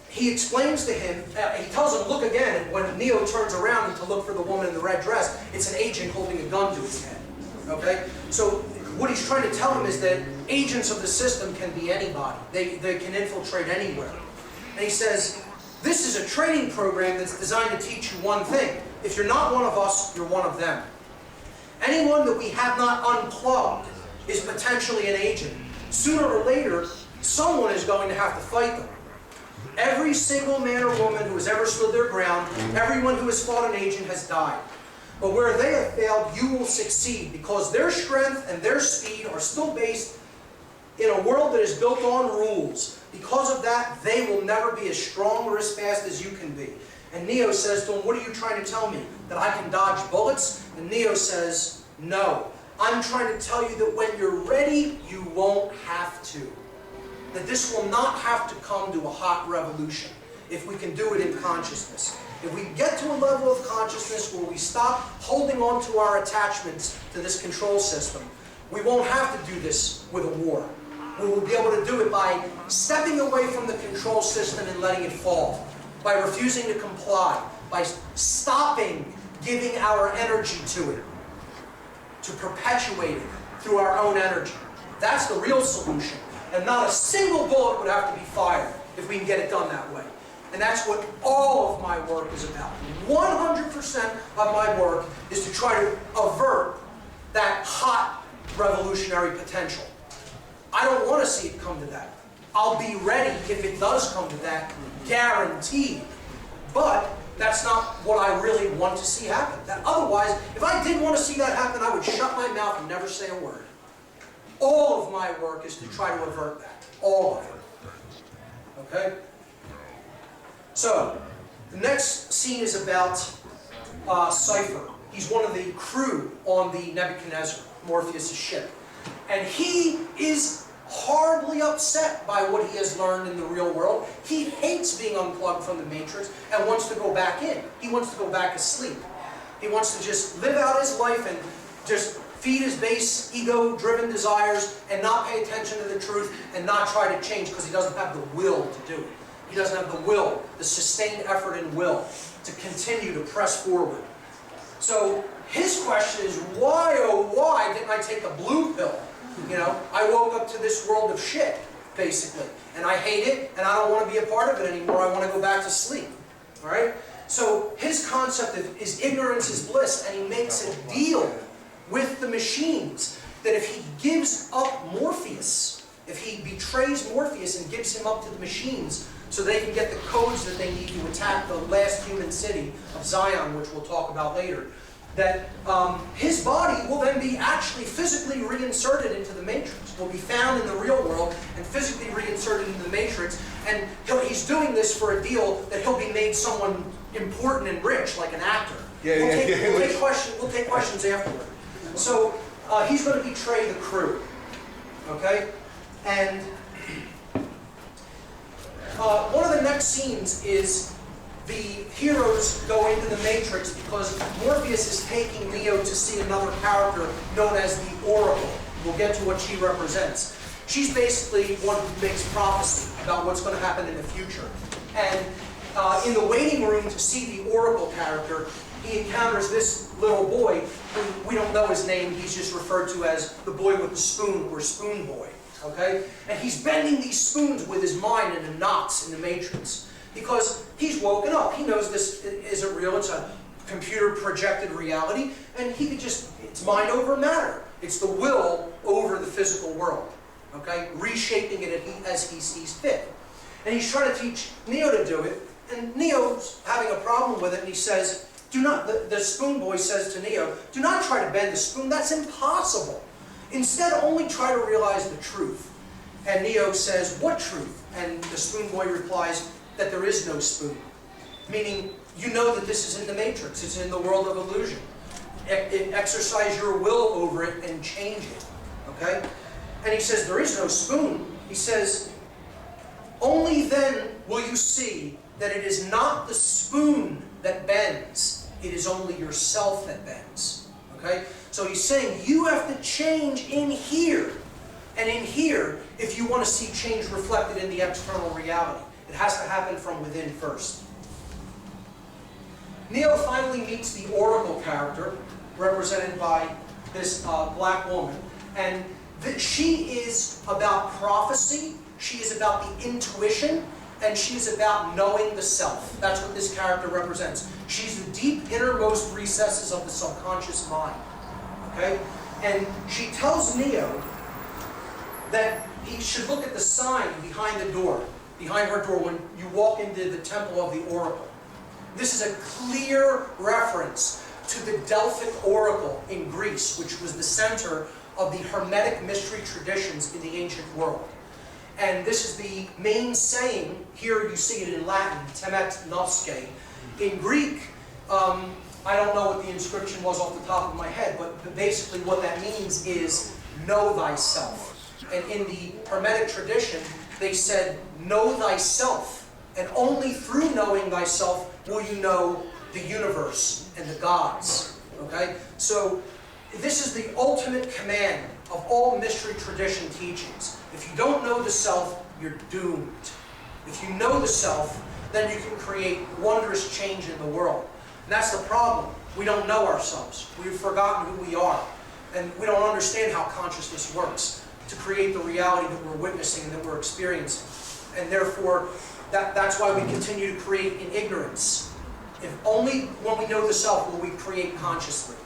he explains to him, he tells him, look again, and when Neo turns around to look for the woman in the red dress, it's an agent holding a gun to his head. Okay? So what he's trying to tell him is that agents of the system can be anybody. They can infiltrate anywhere. And he says, this is a training program that's designed to teach you one thing. If you're not one of us, you're one of them. Anyone that we have not unplugged is potentially an agent. Sooner or later, someone is going to have to fight them. Every single man or woman who has ever stood their ground, everyone who has fought an agent has died. But where they have failed, you will succeed, because their strength and their speed are still based in a world that is built on rules. Because of that, they will never be as strong or as fast as you can be. And Neo says to him, what are you trying to tell me? That I can dodge bullets? And Neo says, no. I'm trying to tell you that when you're ready, you won't have to. That this will not have to come to a hot revolution if we can do it in consciousness. If we get to a level of consciousness where we stop holding on to our attachments to this control system, we won't have to do this with a war. We will be able to do it by stepping away from the control system and letting it fall, by refusing to comply, by stopping giving our energy to it, to perpetuate it through our own energy. That's the real solution. And not a single bullet would have to be fired if we can get it done that way. And that's what all of my work is about. 100% of my work is to try to avert that hot revolutionary potential. I don't want to see it come to that. I'll be ready if it does come to that, guaranteed. But that's not what I really want to see happen. Otherwise, if I did want to see that happen, I would shut my mouth and never say a word. All of my work is to try to avert that. All of it. Okay? So, the next scene is about Cypher. He's one of the crew on the Nebuchadnezzar, Morpheus' ship. And he is hardly upset by what he has learned in the real world. He hates being unplugged from the Matrix and wants to go back in. He wants to go back asleep. He wants to just live out his life and just feed his base ego-driven desires and not pay attention to the truth and not try to change because he doesn't have the will to do it. He doesn't have the will, the sustained effort and will to continue to press forward. So his question is, why, oh why, didn't I take the blue pill? You know, I woke up to this world of shit, basically. And I hate it, and I don't want to be a part of it anymore. I want to go back to sleep. All right? So his concept is ignorance is bliss, and he makes a deal with the machines that if he gives up Morpheus, if he betrays Morpheus and gives him up to the machines so they can get the codes that they need to attack the last human city of Zion, which we'll talk about later, that his body will then be actually physically reinserted into the Matrix, will be found in the real world and physically reinserted into the Matrix. And he's doing this for a deal that he'll be made someone important and rich, like an actor. We'll take questions afterward. So he's going to betray the crew. Okay? And one of the next scenes is the heroes go into the Matrix because Morpheus is taking Neo to see another character known as the Oracle. We'll get to what she represents. She's basically one who makes prophecy about what's going to happen in the future. And in the waiting room to see the Oracle character, he encounters this little boy who we don't know his name. He's just referred to as the boy with the spoon, or Spoon Boy. Okay? And he's bending these spoons with his mind into knots in the Matrix. Because he's woken up. He knows this isn't real. It's a computer projected reality. And he could just, it's mind over matter. It's the will over the physical world. Okay? Reshaping it as he sees fit. And he's trying to teach Neo to do it. And Neo's having a problem with it. And he says, do not, the Spoon Boy says to Neo, do not try to bend the spoon. That's impossible. Instead, only try to realize the truth. And Neo says, what truth? And the Spoon Boy replies, that there is no spoon. Meaning, you know that this is in the Matrix. It's in the world of illusion. Exercise your will over it and change it. Okay? And he says, there is no spoon. He says, only then will you see that it is not the spoon that bends. It is only yourself that bends. Okay? So he's saying, you have to change in here. And in here, if you want to see change reflected in the external reality. It has to happen from within first. Neo finally meets the Oracle character, represented by this black woman. And she is about prophecy, she is about the intuition, and she is about knowing the self. That's what this character represents. She's the deep innermost recesses of the subconscious mind. Okay? And she tells Neo that he should look at the sign behind the door. Behind her door when you walk into the temple of the Oracle. This is a clear reference to the Delphic Oracle in Greece, which was the center of the Hermetic mystery traditions in the ancient world. And this is the main saying, here you see it in Latin, temet nosce. In Greek, I don't know what the inscription was off the top of my head, but basically what that means is know thyself. And in the Hermetic tradition, they said, know thyself, and only through knowing thyself will you know the universe and the gods. Okay? So, this is the ultimate command of all mystery tradition teachings. If you don't know the self, you're doomed. If you know the self, then you can create wondrous change in the world. And that's the problem. We don't know ourselves. We've forgotten who we are. And we don't understand how consciousness works to create the reality that we're witnessing and that we're experiencing. And therefore, that's why we continue to create in ignorance. If only when we know the self will we create consciously.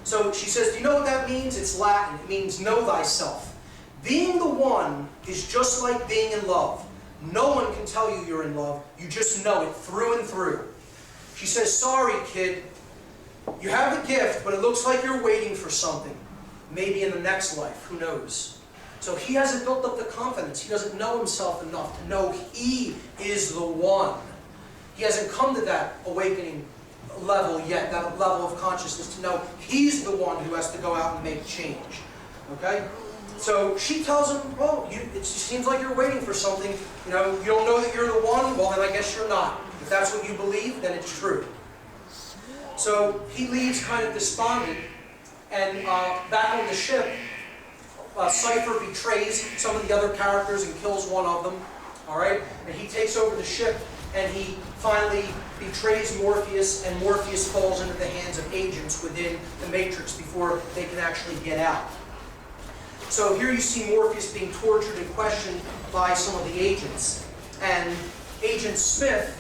So she says, do you know what that means? It's Latin. It means know thyself. Being the one is just like being in love. No one can tell you you're in love. You just know it through and through. She says, sorry, kid. You have the gift, but it looks like you're waiting for something. Maybe in the next life, who knows? So he hasn't built up the confidence. He doesn't know himself enough to know he is the one. He hasn't come to that awakening level yet, that level of consciousness to know he's the one who has to go out and make change. Okay? So she tells him, well, it seems like you're waiting for something. You know, you don't know that you're the one? Well, then I guess you're not. If that's what you believe, then it's true. So he leaves kind of despondent. And back on the ship, Cypher betrays some of the other characters and kills one of them. All right? And he takes over the ship, and he finally betrays Morpheus, and Morpheus falls into the hands of agents within the Matrix before they can actually get out. So here you see Morpheus being tortured and questioned by some of the agents. And Agent Smith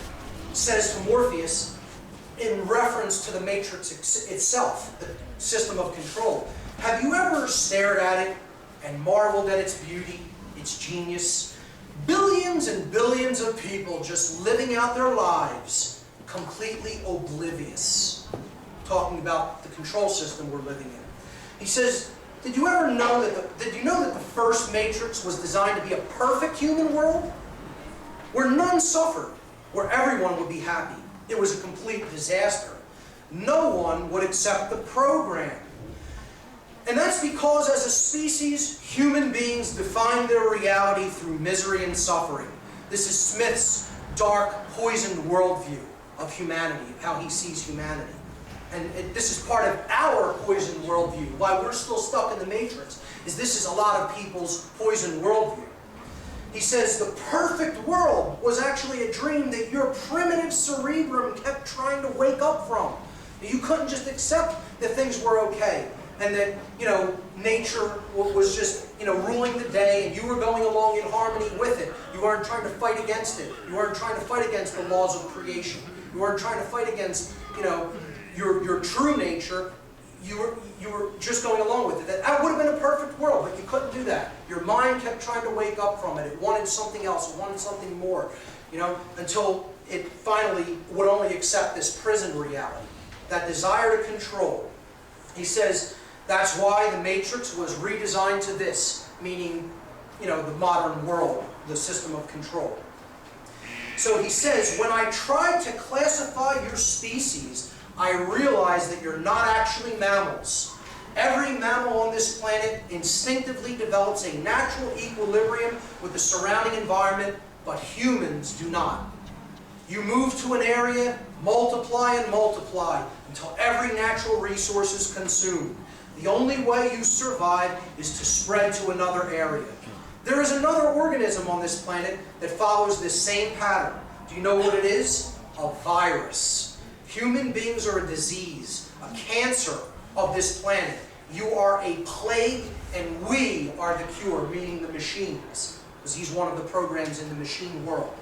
says to Morpheus, in reference to the Matrix itself, the system of control, have you ever stared at it and marveled at its beauty, its genius? Billions and billions of people just living out their lives, completely oblivious. Talking about the control system we're living in. He says, did you know that the first Matrix was designed to be a perfect human world? Where none suffered, where everyone would be happy. It was a complete disaster. No one would accept the program. And that's because as a species, human beings define their reality through misery and suffering. This is Smith's dark, poisoned worldview of humanity, of how he sees humanity. And this is part of our poisoned worldview. Why we're still stuck in the Matrix is this is a lot of people's poisoned worldview. He says the perfect world was actually a dream that your primitive cerebrum kept trying to wake up from. You couldn't just accept that things were okay and that, nature was just, ruling the day and you were going along in harmony with it. You weren't trying to fight against it. You weren't trying to fight against the laws of creation. You weren't trying to fight against, your true nature. You were just going along with it. That would have been a perfect world, but you couldn't do that. Your mind kept trying to wake up from it. It wanted something else. It wanted something more, until it finally would only accept this prison reality, that desire to control. He says that's why the Matrix was redesigned to this, meaning, the modern world, the system of control. So he says, when I tried to classify your species, I realized that you're not actually mammals. Every mammal on this planet instinctively develops a natural equilibrium with the surrounding environment, but humans do not. You move to an area, multiply and multiply until every natural resource is consumed. The only way you survive is to spread to another area. There is another organism on this planet that follows this same pattern. Do you know what it is? A virus. Human beings are a disease, a cancer of this planet. You are a plague, and we are the cure, meaning the machines, because he's one of the programs in the machine world.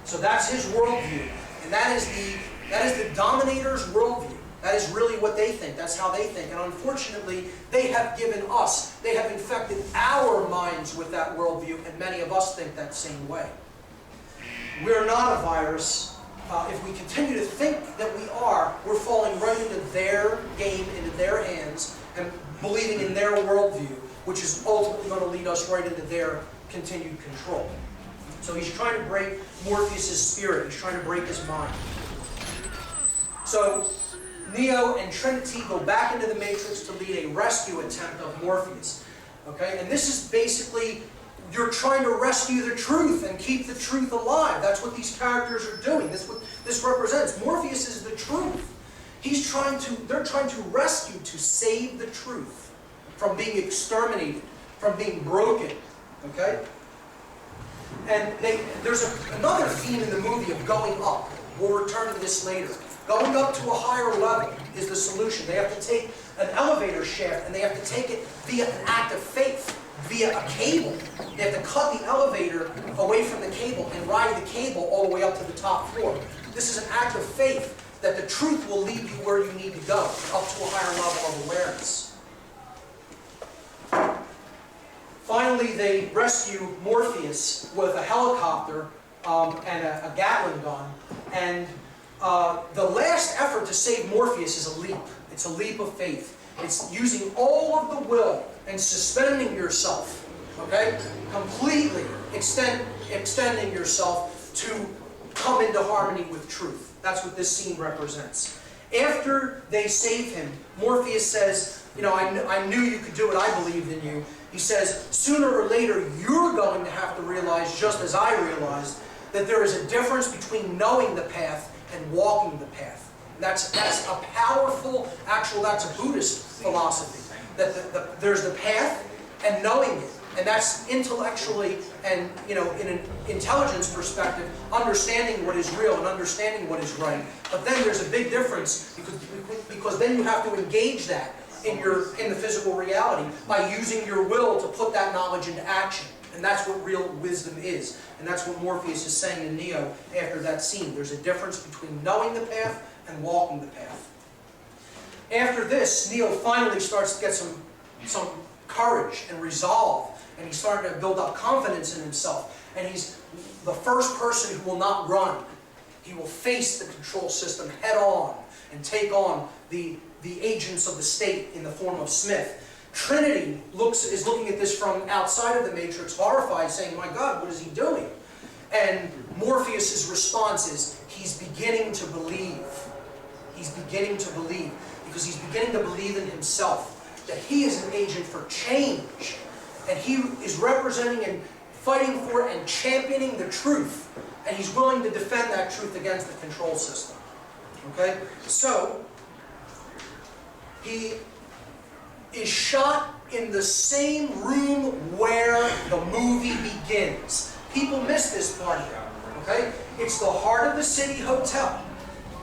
So that's his worldview, and that is the dominator's worldview. That is really what they think. That's how they think. And unfortunately, they have they have infected our minds with that worldview, and many of us think that same way. We're not a virus. If we continue to think that we are, we're falling right into their game, into their hands, and believing in their worldview, which is ultimately going to lead us right into their continued control. So he's trying to break Morpheus' spirit. He's trying to break his mind. So Neo and Trinity go back into the Matrix to lead a rescue attempt of Morpheus. Okay? And this is basically, you're trying to rescue the truth and keep the truth alive. That's what these characters are doing. That's what this represents. Morpheus is the truth. They're trying to rescue, to save the truth from being exterminated, from being broken. Okay? And there's another theme in the movie of going up. We'll return to this later. Going up to a higher level is the solution. They have to take an elevator shaft and they have to take it via an act of faith, via a cable. They have to cut the elevator away from the cable and ride the cable all the way up to the top floor. This is an act of faith that the truth will lead you where you need to go, up to a higher level of awareness. Finally, they rescue Morpheus with a helicopter and a Gatling gun. And the last effort to save Morpheus is a leap. It's a leap of faith. It's using all of the will and suspending yourself, okay? Completely extending yourself to come into harmony with truth. That's what this scene represents. After they save him, Morpheus says, I knew you could do it. I believed in you. He says, sooner or later, you're going to have to realize, just as I realized, that there is a difference between knowing the path and walking the path. That's a powerful, that's a Buddhist philosophy. That there's the path and knowing it. And that's intellectually and, in an intelligence perspective, understanding what is real and understanding what is right. But then there's a big difference because then you have to engage that in the physical reality by using your will to put that knowledge into action. And that's what real wisdom is. And that's what Morpheus is saying to Neo after that scene. There's a difference between knowing the path and walking the path. After this, Neo finally starts to get some courage and resolve. And he's starting to build up confidence in himself. And he's the first person who will not run. He will face the control system head on and take on the agents of the state in the form of Smith. Trinity is looking at this from outside of the Matrix, horrified, saying, "My God, what is he doing?" And Morpheus' response is, he's beginning to believe. He's beginning to believe. Because he's beginning to believe in himself, that he is an agent for change. And he is representing and fighting for and championing the truth. And he's willing to defend that truth against the control system. Okay? So, he is shot in the same room where the movie begins. People miss this part here. Okay? It's the heart of the city hotel.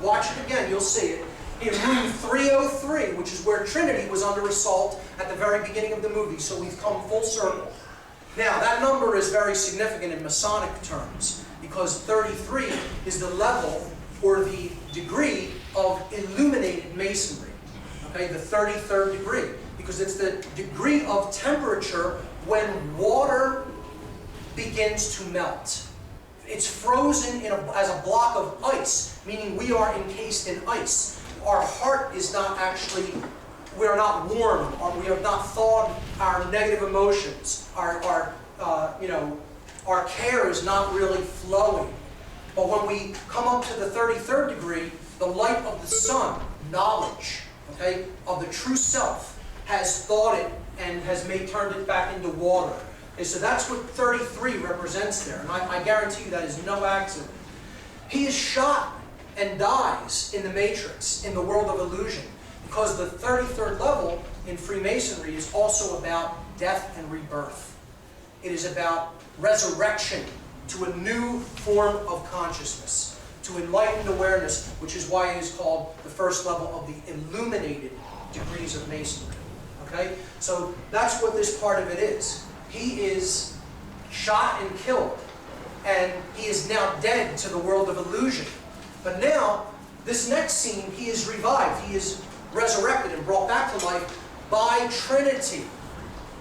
Watch it again, you'll see it. In room 303, which is where Trinity was under assault at the very beginning of the movie. So we've come full circle. Now, that number is very significant in Masonic terms, because 33 is the level or the degree of illuminated masonry. Okay, the 33rd degree. Because it's the degree of temperature when water begins to melt. It's frozen as a block of ice, meaning we are encased in ice. Our heart is not actually, we are not warm, or we have not thawed our negative emotions. Our care is not really flowing. But when we come up to the 33rd degree, the light of the sun, knowledge, okay, of the true self, has thawed it and has turned it back into water. Okay, so that's what 33 represents there. And I guarantee you that is no accident. He is shot and dies in the Matrix, in the world of illusion. Because the 33rd level in Freemasonry is also about death and rebirth. It is about resurrection to a new form of consciousness, to enlightened awareness, which is why it is called the first level of the illuminated degrees of Masonry. Okay? So that's what this part of it is. He is shot and killed, and he is now dead to the world of illusion. But now, this next scene, he is revived. He is resurrected and brought back to life by Trinity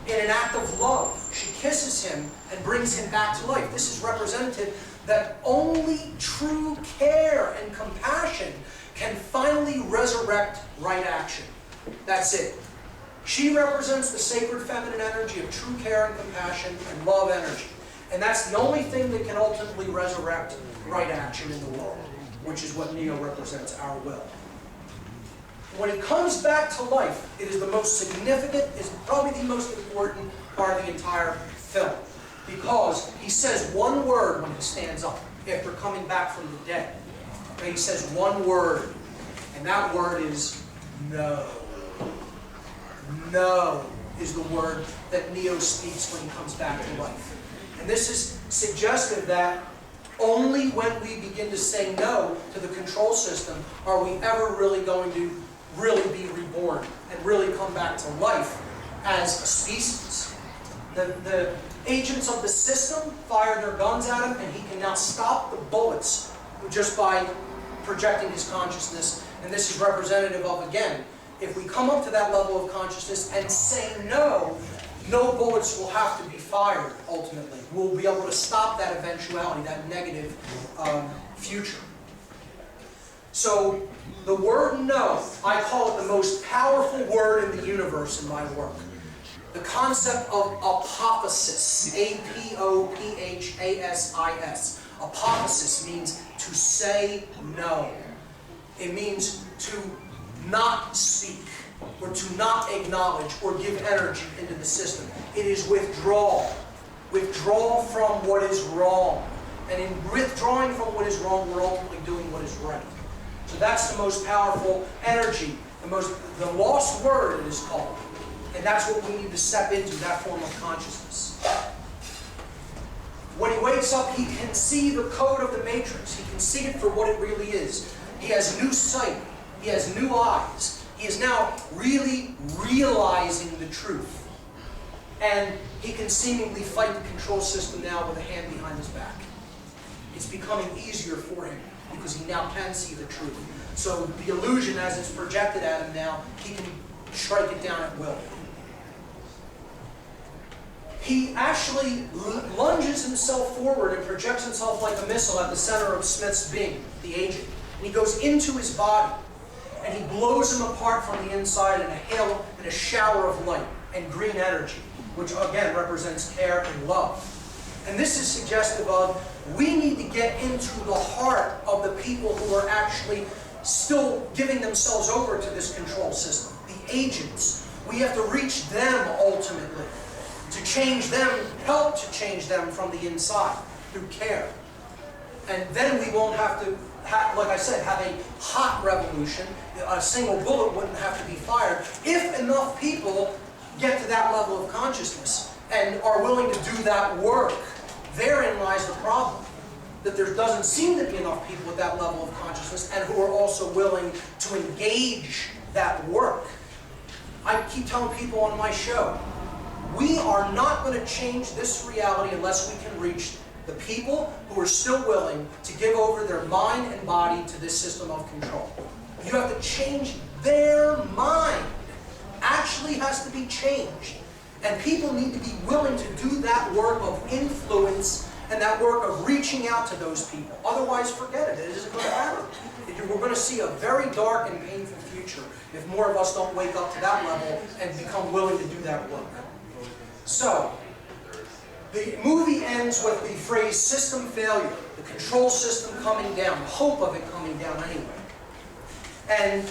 in an act of love. She kisses him and brings him back to life. This is representative that only true care and compassion can finally resurrect right action. That's it. She represents the sacred feminine energy of true care and compassion and love energy. And that's the only thing that can ultimately resurrect right action in the world, which is what Neo represents, our will. When he comes back to life, it is the most significant, is probably the most important part of the entire film. Because he says one word when he stands up after coming back from the dead. Okay, he says one word, and that word is no. No is the word that Neo speaks when he comes back to life. And this is suggestive that only when we begin to say no to the control system are we ever really going to really be reborn and really come back to life as a species. The agents of the system fire their guns at him, and he can now stop the bullets just by projecting his consciousness. And this is representative of, again, if we come up to that level of consciousness and say no, no bullets will have to be fired, ultimately. We'll be able to stop that eventuality, that negative future. So, the word no, I call it the most powerful word in the universe in my work. The concept of apophasis, A-P-O-P-H-A-S-I-S. Apophasis means to say no. It means to not speak, or to not acknowledge, or give energy into the system. It is withdrawal. Withdrawal from what is wrong. And in withdrawing from what is wrong, we're ultimately doing what is right. So that's the most powerful energy, the lost word it is called. And that's what we need to step into, that form of consciousness. When he wakes up, he can see the code of the matrix. He can see it for what it really is. He has new sight. He has new eyes. He is now really realizing the truth. And he can seemingly fight the control system now with a hand behind his back. It's becoming easier for him because he now can see the truth. So the illusion, as it's projected at him now, he can strike it down at will. He actually lunges himself forward and projects himself like a missile at the center of Smith's being, the agent. And he goes into his body, and he blows him apart from the inside in a hail and a shower of light and green energy, which again represents care and love. And this is suggestive of, we need to get into the heart of the people who are actually still giving themselves over to this control system, the agents. We have to reach them ultimately, to change them, help to change them from the inside through care. And then we won't have to, like I said, have a hot revolution. A single bullet wouldn't have to be fired if enough people get to that level of consciousness and are willing to do that work. Therein lies the problem, that there doesn't seem to be enough people with that level of consciousness and who are also willing to engage that work. I keep telling people on my show, we are not going to change this reality unless we can reach the people who are still willing to give over their mind and body to this system of control. You have to change their mind. Actually has to be changed. And people need to be willing to do that work of influence and that work of reaching out to those people. Otherwise, forget it. It isn't going to happen. We're going to see a very dark and painful future if more of us don't wake up to that level and become willing to do that work. So, the movie ends with the phrase system failure, the control system coming down, the hope of it coming down anyway. And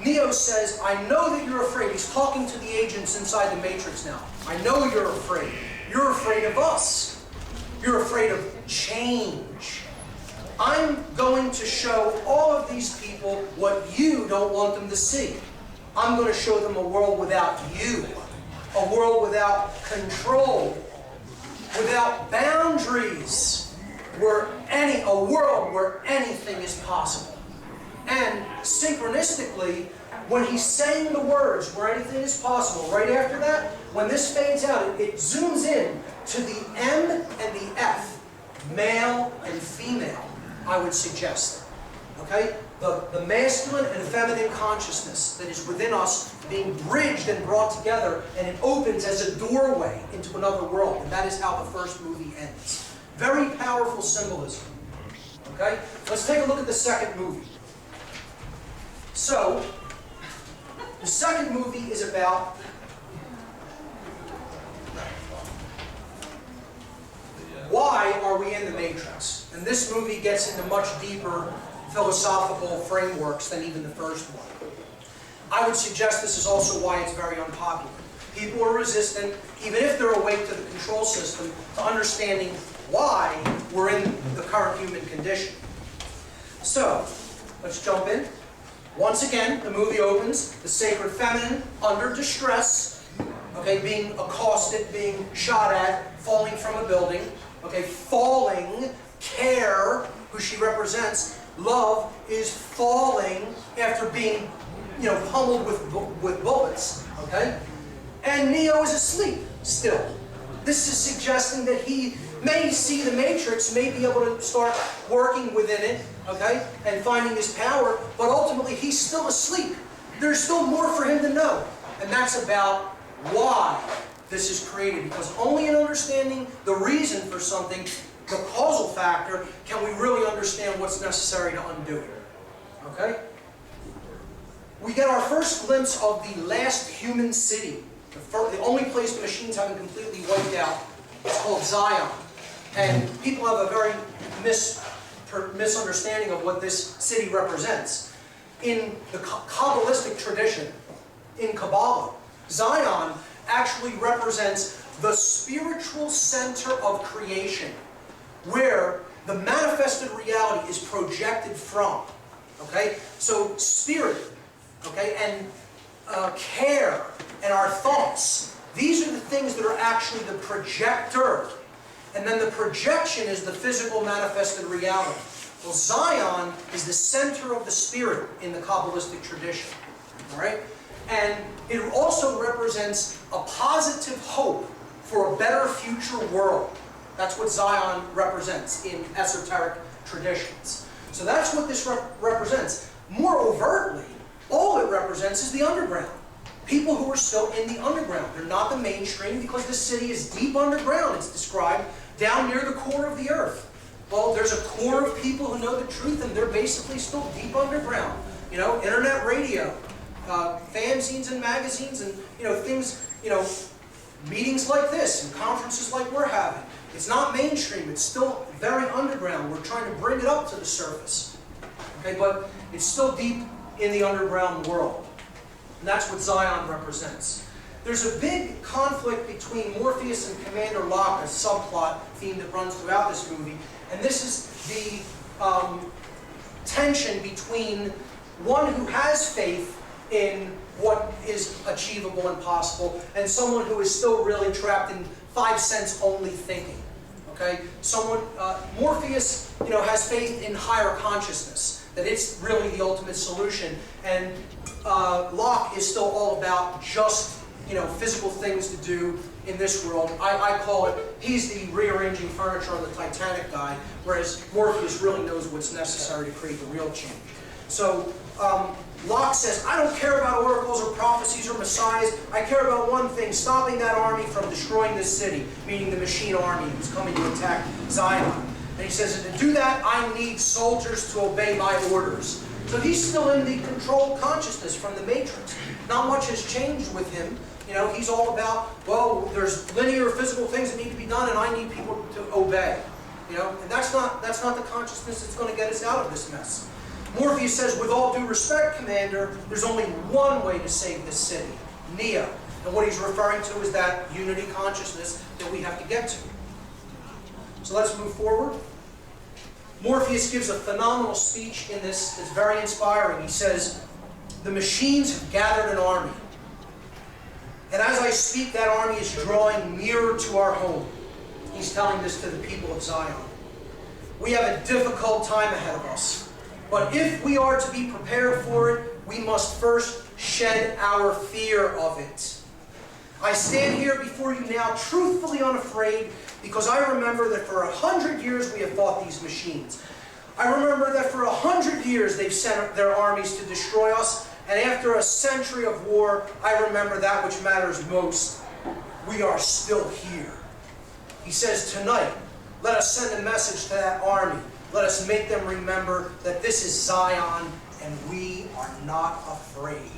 Neo says, I know that you're afraid. He's talking to the agents inside the Matrix now. I know you're afraid. You're afraid of us. You're afraid of change. I'm going to show all of these people what you don't want them to see. I'm going to show them a world without you. A world without control. Without boundaries. A world where anything is possible. And synchronistically, when he's saying the words, where anything is possible, right after that, when this fades out, it zooms in to the M and the F, male and female, I would suggest. Okay? The masculine and feminine consciousness that is within us being bridged and brought together, and it opens as a doorway into another world. And that is how the first movie ends. Very powerful symbolism. Okay? Let's take a look at the second movie. So, the second movie is about why are we in the Matrix? And this movie gets into much deeper philosophical frameworks than even the first one. I would suggest this is also why it's very unpopular. People are resistant, even if they're awake to the control system, to understanding why we're in the current human condition. So, let's jump in. Once again, the movie opens, the sacred feminine, under distress, okay, being accosted, being shot at, falling from a building, okay, falling, care, who she represents, love is falling after being, pummeled with bullets, okay? And Neo is asleep still. This is suggesting that he may see the Matrix, may be able to start working within it, okay, and finding his power, but ultimately he's still asleep. There's still more for him to know. And that's about why this is created, because only in understanding the reason for something, the causal factor, can we really understand what's necessary to undo it. Okay? We get our first glimpse of the last human city. The only place the machines haven't completely wiped out. It's called Zion. And people have a very misunderstanding of what this city represents. In the Kabbalistic tradition, in Kabbalah, Zion actually represents the spiritual center of creation, where the manifested reality is projected from. Okay? So spirit, okay, and care, and our thoughts, lights. These are the things that are actually the projector. And then the projection is the physical manifested reality. Well, Zion is the center of the spirit in the Kabbalistic tradition. All right? And it also represents a positive hope for a better future world. That's what Zion represents in esoteric traditions. So that's what this represents. More overtly, all it represents is the underground. People who are still in the underground. They're not the mainstream because the city is deep underground. It's described down near the core of the earth. Well, there's a core of people who know the truth, and they're basically still deep underground. You know, internet radio, fanzines and magazines, and things, meetings like this and conferences like we're having. It's not mainstream. It's still very underground. We're trying to bring it up to the surface. Okay, but it's still deep in the underground world. And that's what Zion represents. There's a big conflict between Morpheus and Commander Locke, a subplot theme that runs throughout this movie. And this is the tension between one who has faith in what is achievable and possible, and someone who is still really trapped in 5 sense only thinking. Okay, Morpheus, has faith in higher consciousness, that it's really the ultimate solution, and Locke is still all about just physical things to do in this world. I call it, he's the rearranging furniture on the Titanic guy, whereas Morpheus really knows what's necessary to create the real change. So Locke says, I don't care about oracles or prophecies or messiahs. I care about one thing, stopping that army from destroying this city, meaning the machine army who's coming to attack Zion. And he says, and to do that, I need soldiers to obey my orders. So he's still in the controlled consciousness from the Matrix. Not much has changed with him. He's all about, well, there's linear physical things that need to be done, and I need people to obey. And that's not the consciousness that's going to get us out of this mess. Morpheus says, with all due respect, Commander, there's only one way to save this city, Neo. And what he's referring to is that unity consciousness that we have to get to. So let's move forward. Morpheus gives a phenomenal speech in this that's very inspiring. He says, the machines have gathered an army. And as I speak, that army is drawing nearer to our home. He's telling this to the people of Zion. We have a difficult time ahead of us. But if we are to be prepared for it, we must first shed our fear of it. I stand here before you now truthfully unafraid, because I remember that for 100 years we have fought these machines. I remember that for 100 years they've sent their armies to destroy us, and after a century of war, I remember that which matters most. We are still here. He says, tonight, let us send a message to that army. Let us make them remember that this is Zion, and we are not afraid.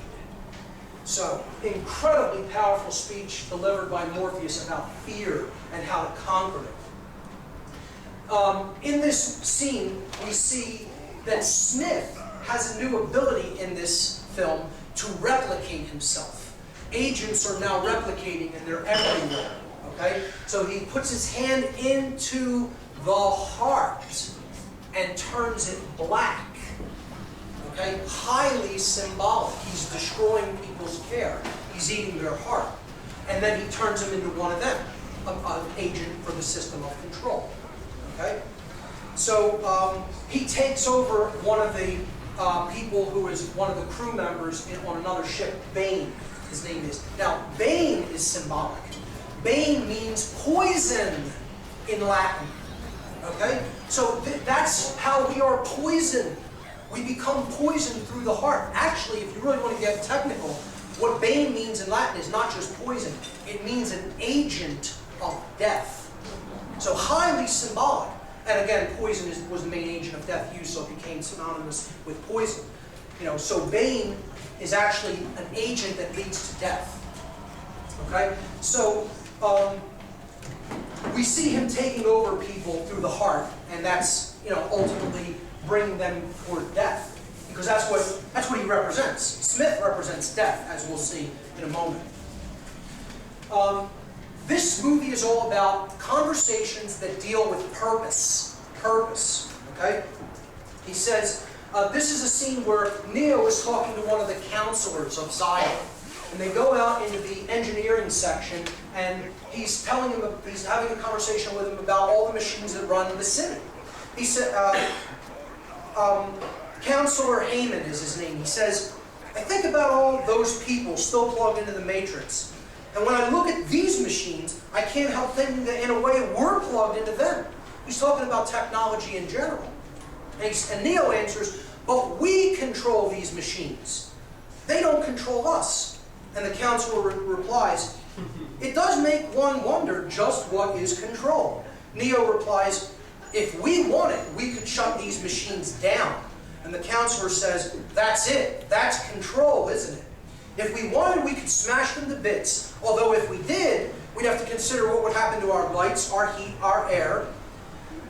So, incredibly powerful speech delivered by Morpheus about fear and how to conquer it. In this scene, we see that Smith has a new ability in this film to replicate himself. Agents are now replicating, and they're everywhere. Okay? So he puts his hand into the heart and turns it black. Okay? Highly symbolic. He's destroying people's care. He's eating their heart. And then he turns him into one of them, an agent for the system of control. Okay? So he takes over one of the people who is one of the crew members on another ship, Bane, his name is. Now, Bane is symbolic. Bane means poison in Latin. Okay? So that's how we are poisoned. We become poisoned through the heart. Actually, if you really want to get technical, what Bane means in Latin is not just poison. It means an agent of death. So highly symbolic. And again, poison was the main agent of death used, so it became synonymous with poison. So Bane is actually an agent that leads to death. Okay? So we see him taking over people through the heart, and that's ultimately bringing them toward death, because that's what he represents. Smith represents death, as we'll see in a moment. This movie is all about conversations that deal with purpose. Purpose. Okay? He says, this is a scene where Neo is talking to one of the counselors of Zion. And they go out into the engineering section, and he's telling him, he's having a conversation with him about all the machines that run the city. He said, Counselor Heyman is his name. He says, I think about all those people still plugged into the matrix. And when I look at these machines, I can't help thinking that in a way we're plugged into them. He's talking about technology in general. And Neo answers, but we control these machines. They don't control us. And the counselor replies, it does make one wonder just what is control. Neo replies, if we wanted, we could shut these machines down. And the counselor says, that's it. That's control, isn't it? If we wanted, we could smash them to bits. Although if we did, we'd have to consider what would happen to our lights, our heat, our air.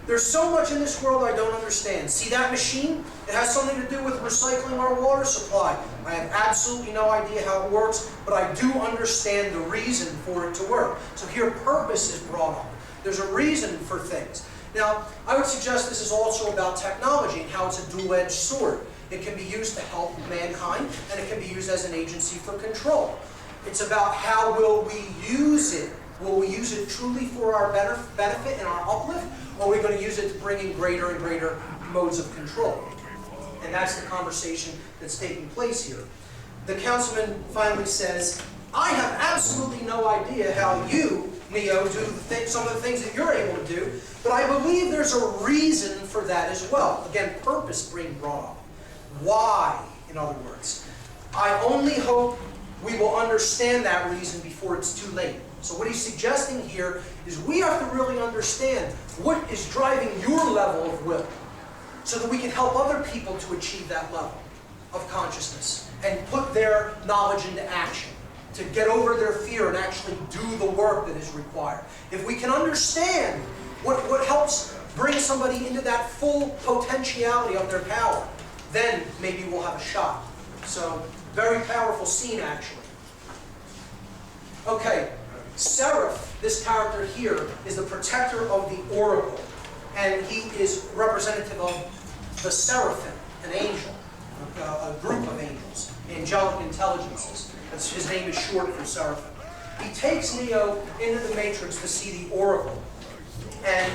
There's so much in this world I don't understand. See that machine? It has something to do with recycling our water supply. I have absolutely no idea how it works, but I do understand the reason for it to work. So here purpose is brought up. There's a reason for things. Now, I would suggest this is also about technology and how it's a dual-edged sword. It can be used to help mankind, and it can be used as an agency for control. It's about how will we use it. Will we use it truly for our benefit and our uplift, or are we going to use it to bring in greater and greater modes of control? And that's the conversation that's taking place here. The councilman finally says, I have absolutely no idea how you, Neo, do some of the things that you're able to do, but I believe there's a reason for that as well. Again, purpose being brought up. Why, in other words. I only hope we will understand that reason before it's too late. So what he's suggesting here is we have to really understand what is driving your level of will so that we can help other people to achieve that level of consciousness and put their knowledge into action, to get over their fear and actually do the work that is required. If we can understand what helps bring somebody into that full potentiality of their power, then maybe we'll have a shot. So, very powerful scene actually. Okay, Seraph, this character here, is the protector of the oracle. And he is representative of the seraphim, an angel, a group of angels, angelic intelligences. His name is short for seraphim. He takes Neo into the Matrix to see the oracle. And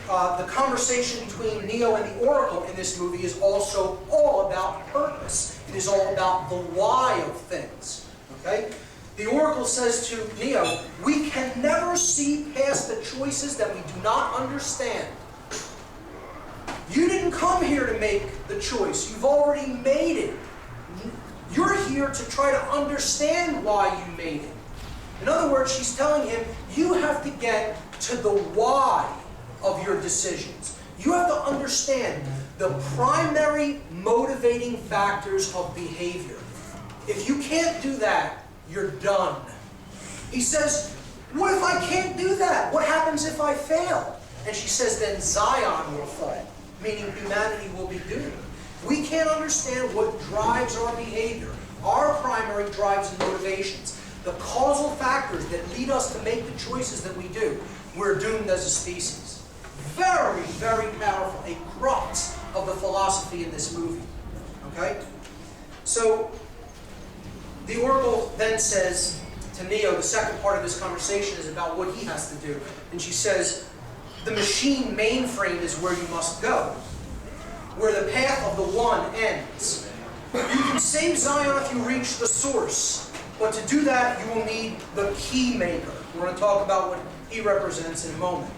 the conversation between Neo and the oracle in this movie is also all about purpose. It is all about the why of things. Okay? The oracle says to Neo, we can never see past the choices that we do not understand. You didn't come here to make the choice. You've already made it. You're here to try to understand why you made it. In other words, she's telling him, you have to get to the why of your decisions. You have to understand the primary motivating factors of behavior. If you can't do that, you're done. He says, what if I can't do that? What happens if I fail? And she says, then Zion will fall, meaning humanity will be doomed. We can't understand what drives our behavior, our primary drives and motivations, the causal factors that lead us to make the choices that we do. We're doomed as a species. Very, very powerful, a crux of the philosophy in this movie. Okay? So, the oracle then says to Neo, the second part of this conversation is about what he has to do. And she says, the machine mainframe is where you must go, where the path of the one ends. You can save Zion if you reach the source, but to do that, you will need the key maker. We're going to talk about what he represents in a moment.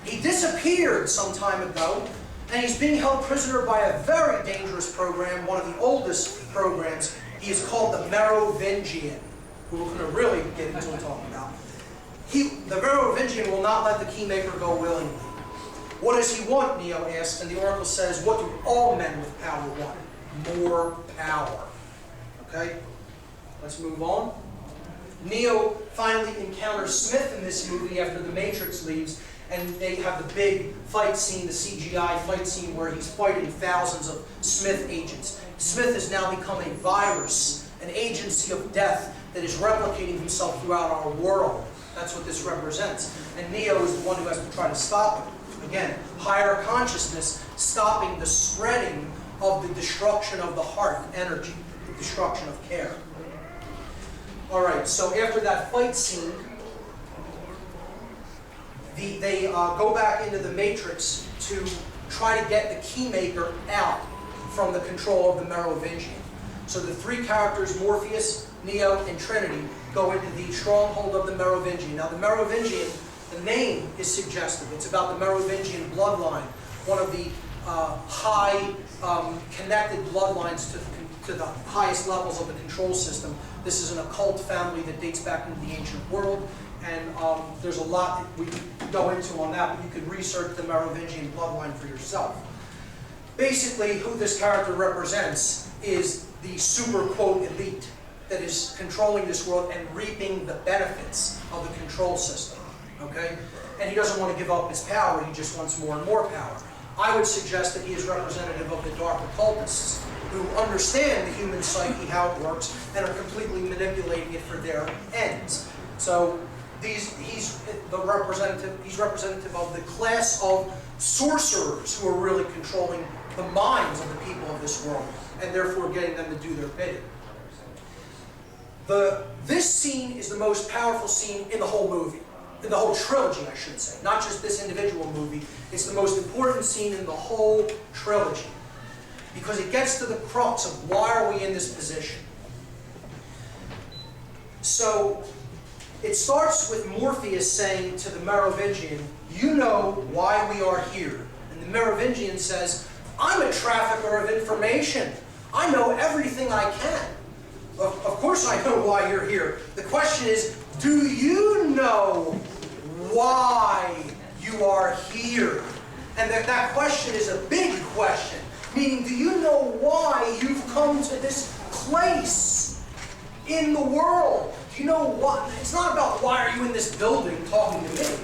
He disappeared some time ago, and he's being held prisoner by a very dangerous program, one of the oldest programs. He is called the Merovingian, who we're going to really get into and talk about. The Merovingian will not let the keymaker go willingly. What does he want, Neo asks, and the oracle says, what do all men with power want? More power. Okay? Let's move on. Neo finally encounters Smith in this movie after the Matrix leaves, and they have the big fight scene, the CGI fight scene, where he's fighting thousands of Smith agents. Smith has now become a virus, an agency of death that is replicating himself throughout our world. That's what this represents. And Neo is the one who has to try to stop it. Again, higher consciousness stopping the spreading of the destruction of the heart, energy, the destruction of care. All right, so after that fight scene, they go back into the Matrix to try to get the Keymaker out from the control of the Merovingian. So the three characters, Morpheus, Neo, and Trinity, go into the stronghold of the Merovingian. Now the Merovingian, the name is suggestive. It's about the Merovingian bloodline, one of the high connected bloodlines to the highest levels of the control system. This is an occult family that dates back into the ancient world, and there's a lot that we could go into on that, but you could research the Merovingian bloodline for yourself. Basically, who this character represents is the super, quote, elite that is controlling this world and reaping the benefits of the control system, okay? And he doesn't want to give up his power, he just wants more and more power. I would suggest that he is representative of the dark occultists who understand the human psyche, how it works, and are completely manipulating it for their ends. So he's representative of the class of sorcerers who are really controlling the minds of the people of this world, and therefore getting them to do their bidding. This scene is the most powerful scene in the whole movie. In the whole trilogy, I should say. Not just this individual movie. It's the most important scene in the whole trilogy. Because it gets to the crux of why are we in this position. So, it starts with Morpheus saying to the Merovingian, you know why we are here. And the Merovingian says, I'm a trafficker of information. I know everything I can. Of course I know why you're here. The question is, do you know why you are here? And that question is a big question. Meaning, do you know why you've come to this place in the world? Do you know why? It's not about why are you in this building talking to me.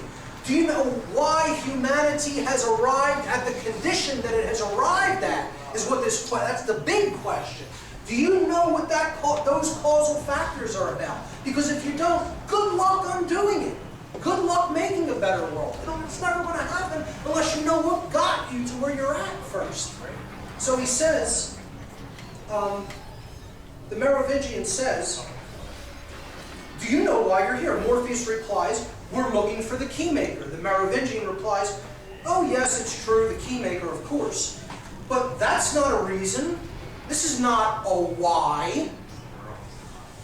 Do you know why humanity has arrived at the condition that it has arrived at? Is what that's the big question. Do you know what those causal factors are about? Because if you don't, good luck undoing it. Good luck making a better world. It's never going to happen unless you know what got you to where you're at first. So he says, the Merovingian says, do you know why you're here? Morpheus replies, we're looking for the Keymaker. The Merovingian replies, oh yes, it's true, the Keymaker, of course. But that's not a reason. This is not a why.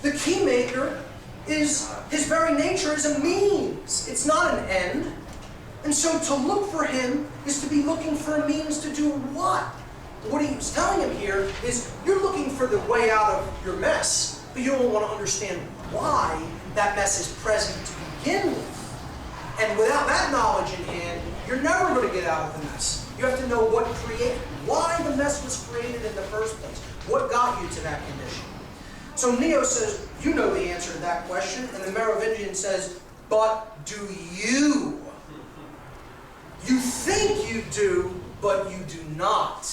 The Keymaker is, his very nature is a means. It's not an end. And so to look for him is to be looking for a means to do what? What he's telling him here is you're looking for the way out of your mess, but you don't want to understand why that mess is present to begin with. And without that knowledge in hand, you're never going to get out of the mess. You have to know why the mess was created in the first place. What got you to that condition? So Neo says, you know the answer to that question. And the Merovingian says, but do you? You think you do, but you do not.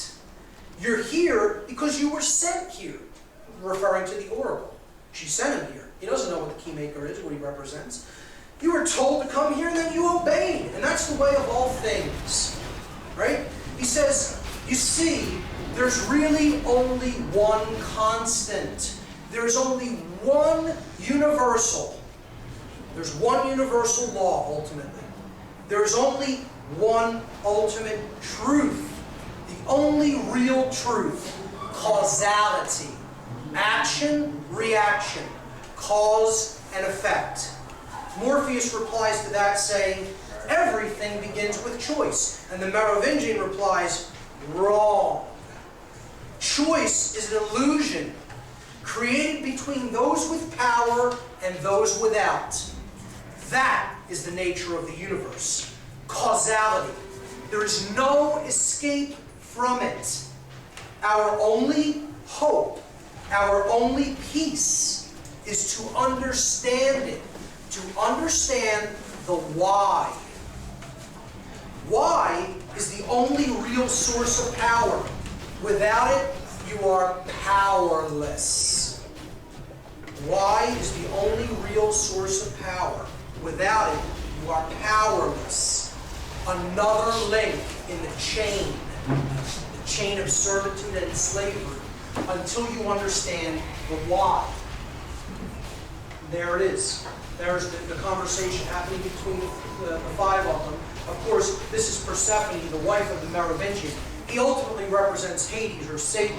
You're here because you were sent here, referring to the Oracle. She sent him here. He doesn't know what the Keymaker is, what he represents. You were told to come here, and then you obeyed. And that's the way of all things. Right? He says, you see, there's really only one constant. There's only one universal. There's one universal law, ultimately. There's only one ultimate truth. The only real truth. Causality. Action, reaction. Cause and effect. Morpheus replies to that saying, everything begins with choice. And the Merovingian replies, wrong. Choice is an illusion created between those with power and those without. That is the nature of the universe. Causality. There is no escape from it. Our only hope, our only peace is to understand it. To understand the why. Why is the only real source of power. Without it, you are powerless. Why is the only real source of power. Without it, you are powerless. Another link in the chain of servitude and slavery, until you understand the why. There it is. There's the conversation happening between the five of them. Of course, this is Persephone, the wife of the Merovingian. He ultimately represents Hades or Satan,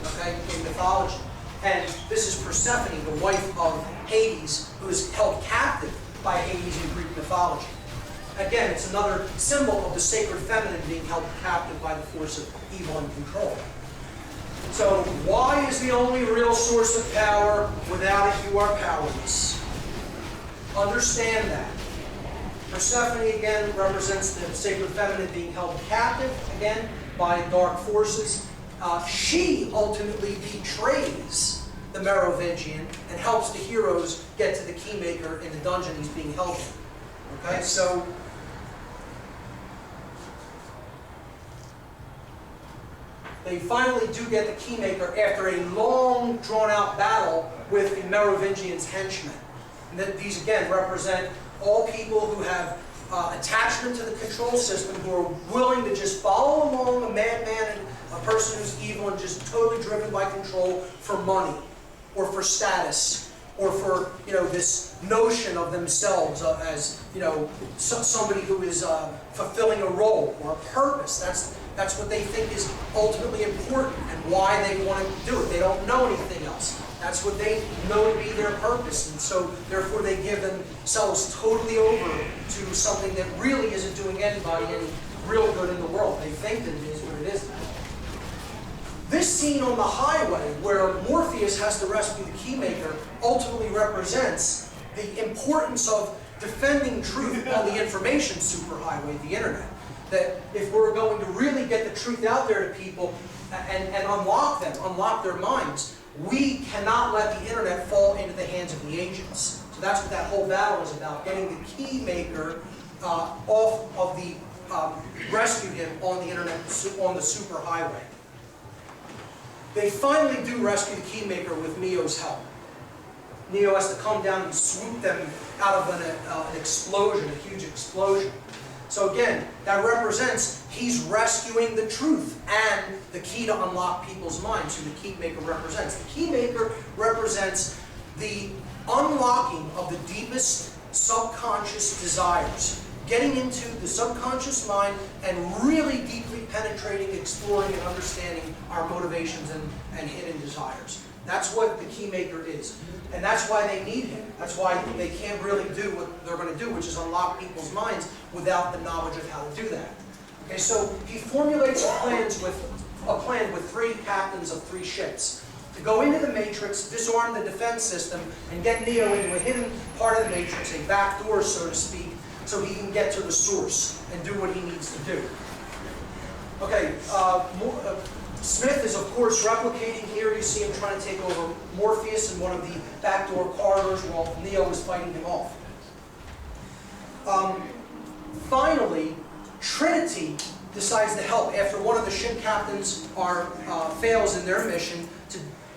okay, in mythology. And this is Persephone, the wife of Hades, who is held captive by Hades in Greek mythology. Again, it's another symbol of the sacred feminine being held captive by the force of evil and control. So, why is the only real source of power? Without it, you are powerless. Understand that. Persephone, again, represents the sacred feminine being held captive, again, by dark forces. She ultimately betrays the Merovingian and helps the heroes get to the Keymaker in the dungeon he's being held in. Okay, so they finally do get the Keymaker after a long, drawn-out battle with the Merovingian's henchmen. And that these, again, represent all people who have attachment to the control system, who are willing to just follow along a madman, a person who's evil and just totally driven by control for money, or for status, or for, this notion of themselves as, somebody who is fulfilling a role or a purpose. That's what they think is ultimately important and why they want to do it. They don't know anything else. That's what they know to be their purpose. And so, therefore, they give themselves totally over to something that really isn't doing anybody any real good in the world. They think that it is what it isn't. This scene on the highway, where Morpheus has to rescue the Keymaker, ultimately represents the importance of defending truth on the information superhighway, the internet. That if we're going to really get the truth out there to people and unlock them, unlock their minds, we cannot let the internet fall into the hands of the agents. So that's what that whole battle is about, getting the Keymaker off of the, rescue him on the internet, on the superhighway. They finally do rescue the Keymaker with Neo's help. Neo has to come down and swoop them out of an explosion, a huge explosion. So again, that represents he's rescuing the truth and the key to unlock people's minds, who the Keymaker represents. The Keymaker represents the unlocking of the deepest subconscious desires, getting into the subconscious mind and really deeply penetrating, exploring, and understanding our motivations and hidden desires. That's what the Keymaker is. And that's why they need him. That's why they can't really do what they're going to do, which is unlock people's minds without the knowledge of how to do that. Okay, so he formulates a plan with 3 captains of 3 ships to go into the Matrix, disarm the defense system, and get Neo into a hidden part of the Matrix, a back door, so to speak, so he can get to the source and do what he needs to do. Okay, Smith is, of course, replicating here. You see him trying to take over Morpheus in one of the backdoor corridors while Neo is fighting him off. Finally, Trinity decides to help after one of the ship captains fails in their mission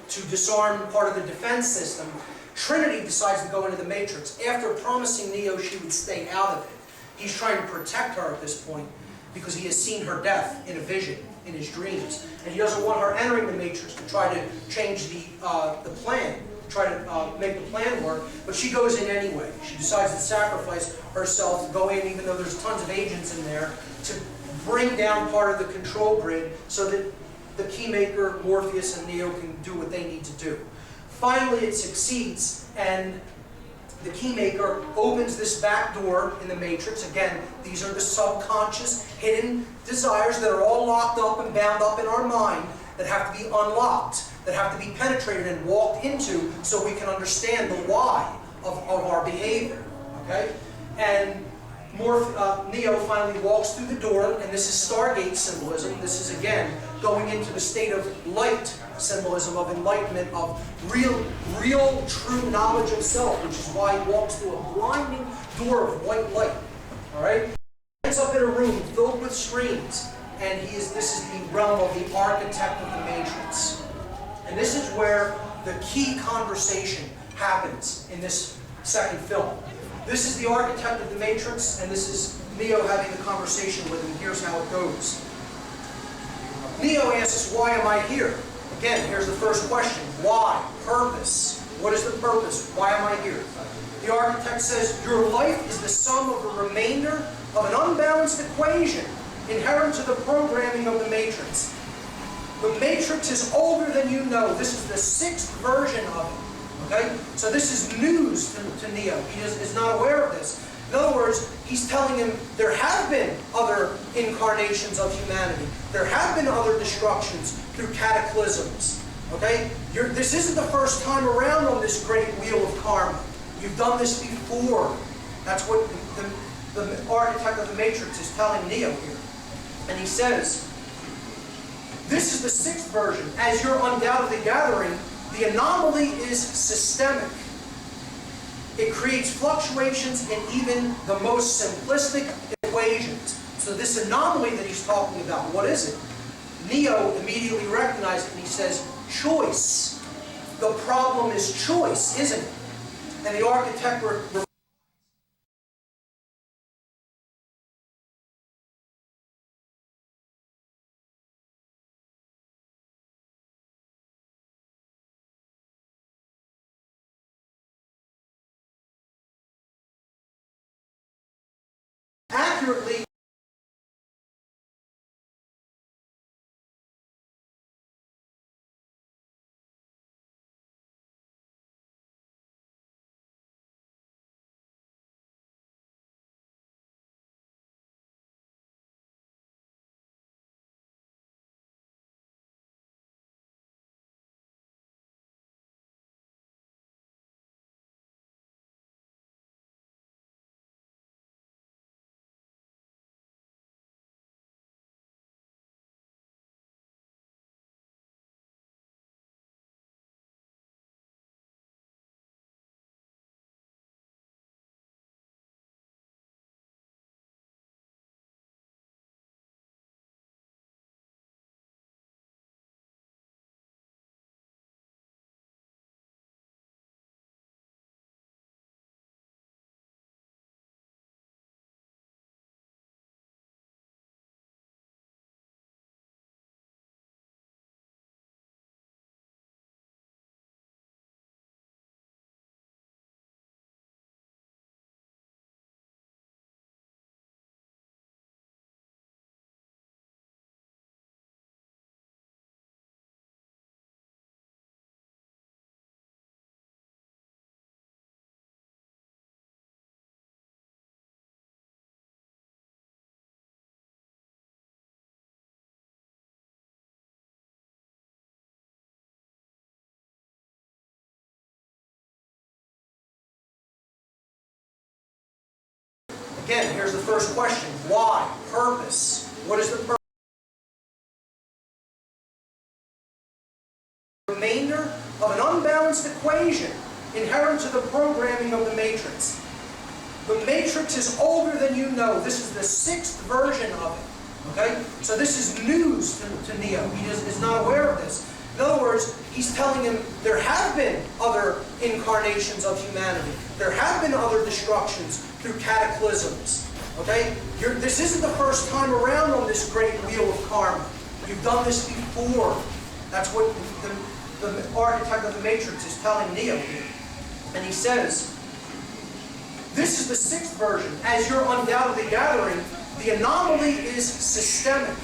to disarm part of the defense system. Trinity decides to go into the Matrix. After promising Neo she would stay out of it, he's trying to protect her at this point because he has seen her death in a vision, in his dreams. And he doesn't want her entering the Matrix to try to change the plan, try to make the plan work, but she goes in anyway. She decides to sacrifice herself to go in, even though there's tons of agents in there, to bring down part of the control grid so that the Keymaker, Morpheus, and Neo can do what they need to do. Finally, it succeeds, and the Keymaker opens this back door in the Matrix. Again, these are the subconscious, hidden desires that are all locked up and bound up in our mind that have to be unlocked, that have to be penetrated and walked into so we can understand the why of our behavior. Okay? And Neo finally walks through the door, and this is Stargate symbolism. This is, again, going into the state of light symbolism, of enlightenment, of real, true knowledge of self, which is why he walks through a blinding door of white light. All right? He ends up in a room filled with screens, and this is the realm of the architect of the Matrix. And this is where the key conversation happens in this second film. This is the architect of the Matrix, and this is Neo having the conversation with him. Here's how it goes. Neo asks, why am I here? Again, here's the first question. Why? Purpose. What is the purpose? Why am I here? The architect says, your life is the sum of a remainder of an unbalanced equation inherent to the programming of the matrix. The matrix is older than you know. This is the 6th version of it. Okay? So this is news to Neo. He is not aware of this. In other words, he's telling him there have been other incarnations of humanity. There have been other destructions through cataclysms. Okay? This isn't the first time around on this great wheel of karma. You've done this before. That's what the architect of the matrix is telling Neo here. And he says, this is the 6th version. As you're undoubtedly gathering, the anomaly is systemic. It creates fluctuations in even the most simplistic equations. So this anomaly that he's talking about, what is it? Neo immediately recognizes it and he says, choice. The problem is choice, isn't it? And the architect accurately again, here's the first question. Why? Purpose. What is the purpose? Remainder of an unbalanced equation inherent to the programming of the matrix. The matrix is older than you know. This is the 6th version of it. Okay? So this is news to Neo. He is not aware of this. In other words, he's telling him there have been other incarnations of humanity. There have been other destructions through cataclysms. Okay? This isn't the first time around on this great wheel of karma. You've done this before. That's what the architect of the matrix is telling Neo here. And he says, this is the 6th version. As you're undoubtedly gathering, the anomaly is systemic.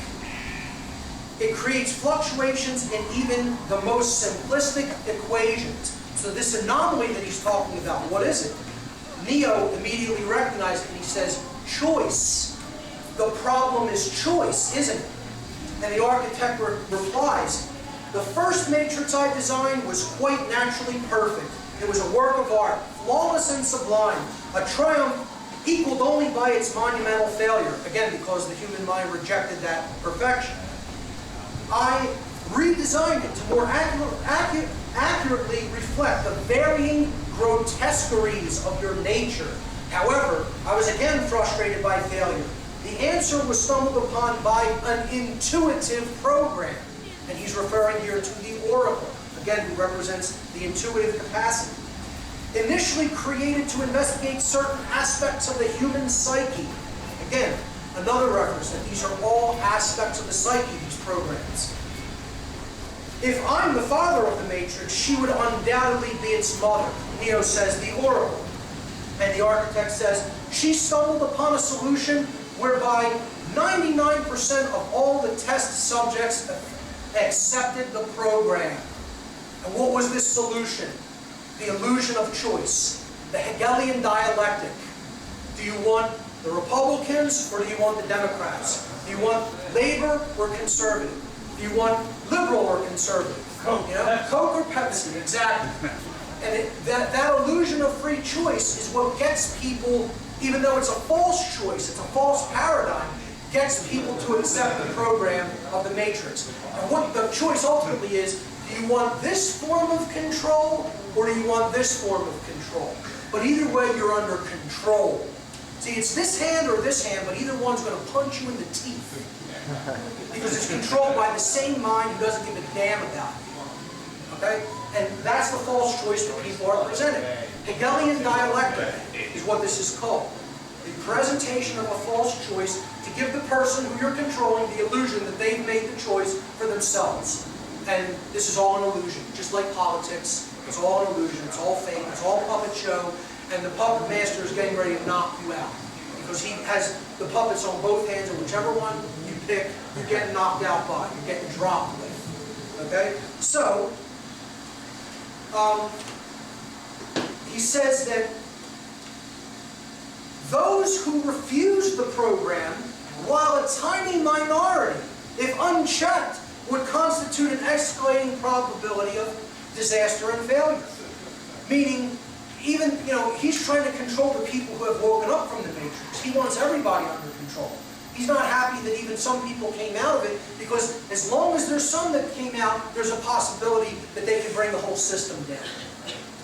It creates fluctuations in even the most simplistic equations. So this anomaly that he's talking about, what is it? Neo immediately recognizes it and he says, choice. The problem is choice, isn't it? And the architect replies, the first matrix I designed was quite naturally perfect. It was a work of art, flawless and sublime, a triumph equaled only by its monumental failure. Again, because the human mind rejected that perfection. I redesigned it to more accurately reflect the varying grotesqueries of your nature. However, I was again frustrated by failure. The answer was stumbled upon by an intuitive program. And he's referring here to the oracle, again, who represents the intuitive capacity. Initially created to investigate certain aspects of the human psyche. Again, another reference that these are all aspects of the psyche, these programs. If I'm the father of the matrix, she would undoubtedly be its mother. Neo says the oracle. And the architect says, she stumbled upon a solution whereby 99% of all the test subjects accepted the program. And what was this solution? The illusion of choice, the Hegelian dialectic. Do you want the Republicans or do you want the Democrats? Do you want labor or conservative? Do you want liberal or conservative? Coke. You know, Coke or Pepsi, exactly. And that illusion of free choice is what gets people, even though it's a false choice, it's a false paradigm, gets people to accept the program of the matrix. And what the choice ultimately is, do you want this form of control or do you want this form of control? But either way, you're under control. See, it's this hand or this hand, but either one's going to punch you in the teeth. Because it's controlled by the same mind who doesn't give a damn about you. Okay? And that's the false choice that people are presenting. Hegelian dialectic is what this is called. The presentation of a false choice to give the person who you're controlling the illusion that they've made the choice for themselves. And this is all an illusion, just like politics. It's all an illusion, it's all fake, it's all puppet show, and the puppet master is getting ready to knock you out. Because he has the puppets on both hands, and whichever one you pick, you're getting knocked out by, you're getting dropped with. Okay? So, he says that those who refuse the program, while a tiny minority, if unchecked, would constitute an escalating probability of disaster and failure. Meaning, even, he's trying to control the people who have woken up from the matrix. He wants everybody under control. He's not happy that even some people came out of it, because as long as there's some that came out, there's a possibility that they can bring the whole system down.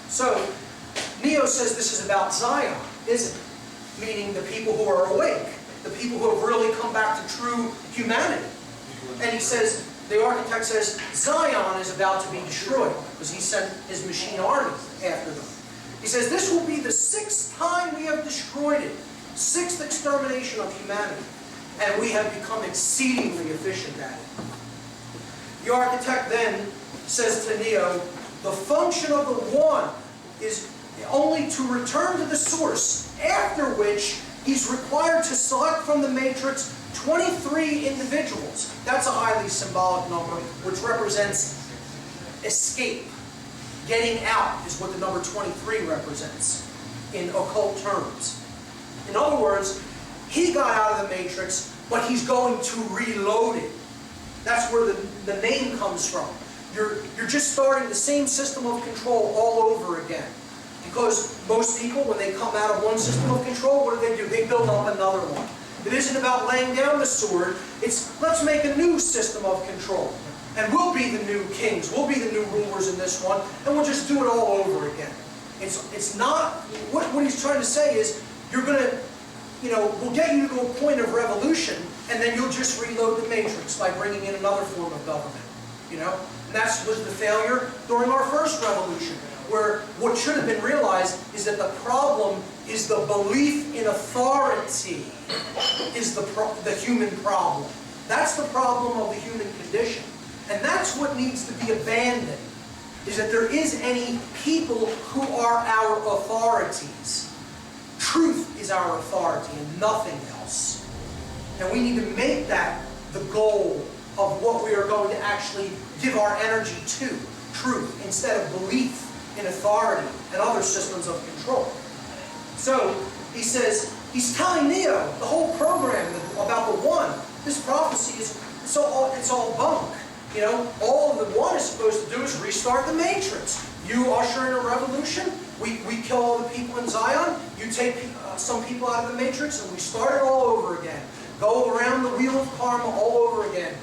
So, Neo says this is about Zion, isn't it? Meaning the people who are awake, the people who have really come back to true humanity. And he says, the architect says, Zion is about to be destroyed, because he sent his machine army after them. He says, this will be the 6th time we have destroyed it, 6th extermination of humanity. And we have become exceedingly efficient at it. The architect then says to Neo, the function of the one is only to return to the source, after which he's required to select from the matrix 23 individuals. That's a highly symbolic number, which represents escape. Getting out is what the number 23 represents in occult terms. In other words, he got out of the matrix, but he's going to reload it. That's where the name comes from. You're just starting the same system of control all over again. Because most people, when they come out of one system of control, what do? They build up another one. It isn't about laying down the sword. It's, let's make a new system of control. And we'll be the new kings. We'll be the new rulers in this one. And we'll just do it all over again. It's not, what he's trying to say is, you're going to, we'll get you to a point of revolution, and then you'll just reload the matrix by bringing in another form of government. And that was the failure during our first revolution, where what should have been realized is that the problem is the belief in authority is the human problem. That's the problem of the human condition. And that's what needs to be abandoned, is that there is any people who are our authorities. Truth is our authority and nothing else. And we need to make that the goal of what we are going to actually give our energy to, truth, instead of belief in authority and other systems of control. So, he says, he's telling Neo, the whole program about the one, this prophecy is, it's all bunk. All the one is supposed to do is restart the matrix. You usher in a revolution, we kill all the people in Zion, you take some people out of the matrix, and we start it all over again. Go around the wheel of karma all over again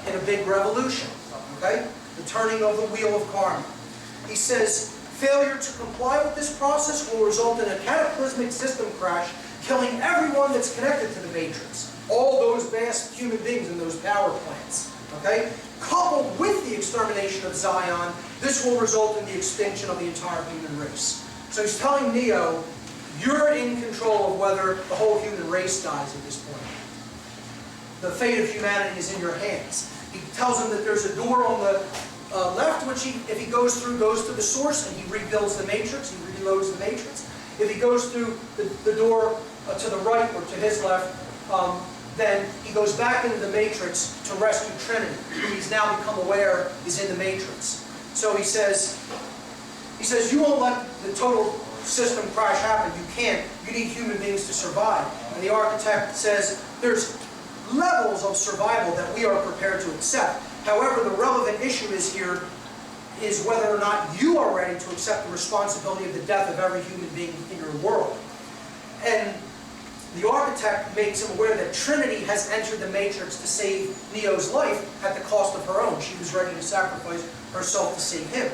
in a big revolution. Okay? The turning of the wheel of karma. He says, failure to comply with this process will result in a cataclysmic system crash, killing everyone that's connected to the matrix. All those vast human beings in those power plants. Okay? Coupled with the extermination of Zion, this will result in the extinction of the entire human race. So he's telling Neo, you're in control of whether the whole human race dies at this point. The fate of humanity is in your hands. He tells him that there's a door on the left, which if he goes through, goes to the source and he rebuilds the matrix, he reloads the matrix. If he goes through the door to the right or to his left, then he goes back into the matrix to rescue Trinity, who he's now become aware is in the matrix. So he says, you won't let the total system crash happen. You can't. You need human beings to survive. And the architect says there's levels of survival that we are prepared to accept. However, the relevant issue is here is whether or not you are ready to accept the responsibility of the death of every human being in your world. And the architect makes him aware that Trinity has entered the matrix to save Neo's life at the cost of her own. She was ready to sacrifice herself to save him.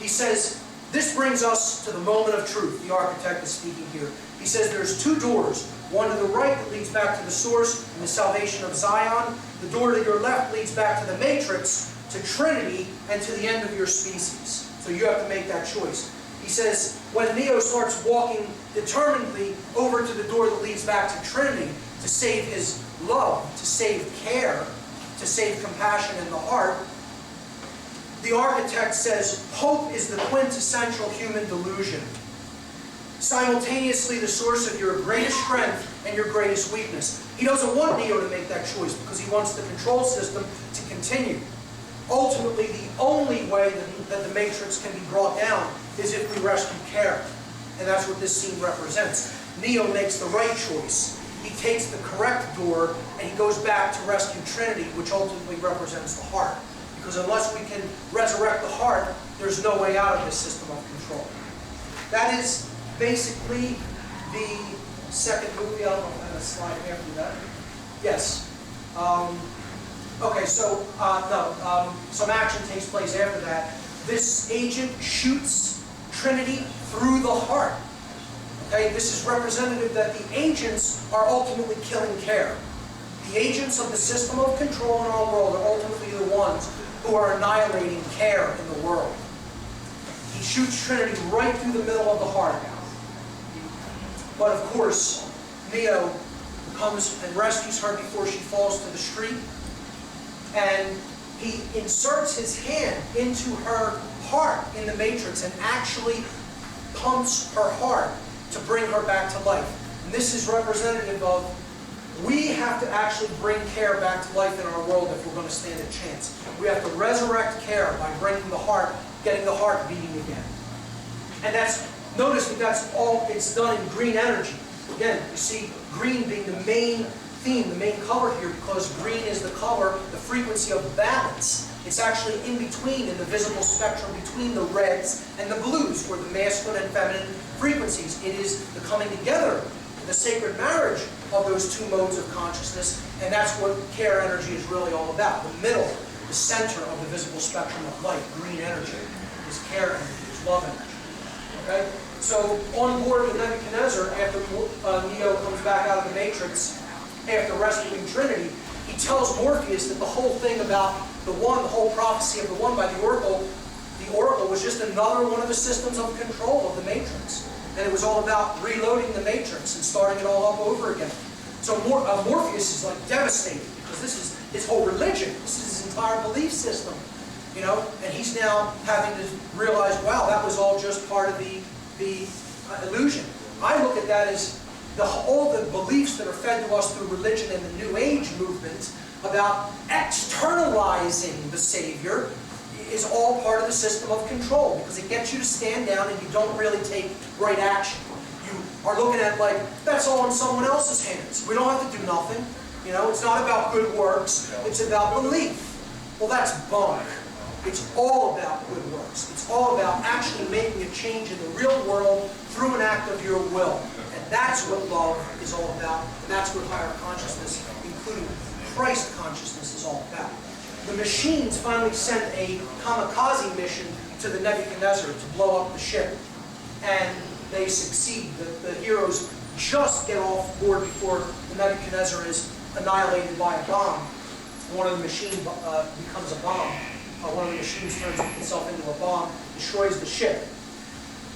He says, this brings us to the moment of truth. The architect is speaking here. He says there's two doors. One to the right that leads back to the source and the salvation of Zion. The door to your left leads back to the matrix, to Trinity, and to the end of your species. So you have to make that choice. He says, when Neo starts walking determinedly over to the door that leads back to Trinity, to save his love, to save care, to save compassion in the heart, the architect says, hope is the quintessential human delusion. Simultaneously the source of your greatest strength and your greatest weakness. He doesn't want Neo to make that choice because he wants the control system to continue. Ultimately, the only way that the matrix can be brought down is if we rescue care. And that's what this scene represents. Neo makes the right choice. He takes the correct door and he goes back to rescue Trinity, which ultimately represents the heart. Because unless we can resurrect the heart, there's no way out of this system of control. That is basically the second movie. I don't know if I have a slide after that. Yes. Okay, so some action takes place after that. This agent shoots Trinity through the heart. Okay, this is representative that the agents are ultimately killing care. The agents of the system of control in our world are ultimately the ones who are annihilating care in the world. He shoots Trinity right through the middle of the heart. But of course, Neo comes and rescues her before she falls to the street. And he inserts his hand into her heart in the matrix and actually pumps her heart to bring her back to life. And this is representative of we have to actually bring care back to life in our world if we're going to stand a chance. We have to resurrect care by bringing the heart, getting the heart beating again. And notice that that's all, it's done in green energy. Again, you see green being the main theme, the main color here, because green is the color, the frequency of balance. It's actually in between, in the visible spectrum, between the reds and the blues, or the masculine and feminine frequencies. It is the coming together, the sacred marriage of those two modes of consciousness, and that's what care energy is really all about. The middle, the center of the visible spectrum of light, green energy, is care energy, is love energy. Okay? So on board with Nebuchadnezzar, after Neo comes back out of the matrix, after rescuing Trinity, he tells Morpheus that the whole thing about the whole prophecy of the one by the oracle was just another one of the systems of control of the matrix. And it was all about reloading the matrix and starting it all up over again. So Morpheus is like devastated because this is his whole religion. This is his entire belief system. You know, and he's now having to realize, wow, that was all just part of the illusion. I look at that as all the beliefs that are fed to us through religion and the New Age movement about externalizing the Savior is all part of the system of control, because it gets you to stand down and you don't really take right action. You are looking at like, that's all in someone else's hands. We don't have to do nothing. You know, it's not about good works, it's about belief. Well, that's bunk. It's all about good works. It's all about actually making a change in the real world through an act of your will. And that's what love is all about. And that's what higher consciousness, including Christ consciousness, is all about. The machines finally sent a kamikaze mission to the Nebuchadnezzar to blow up the ship. And they succeed. The heroes just get off board before the Nebuchadnezzar is annihilated by a bomb. One of the machines becomes a bomb. One of the machines turns itself into a bomb, destroys the ship.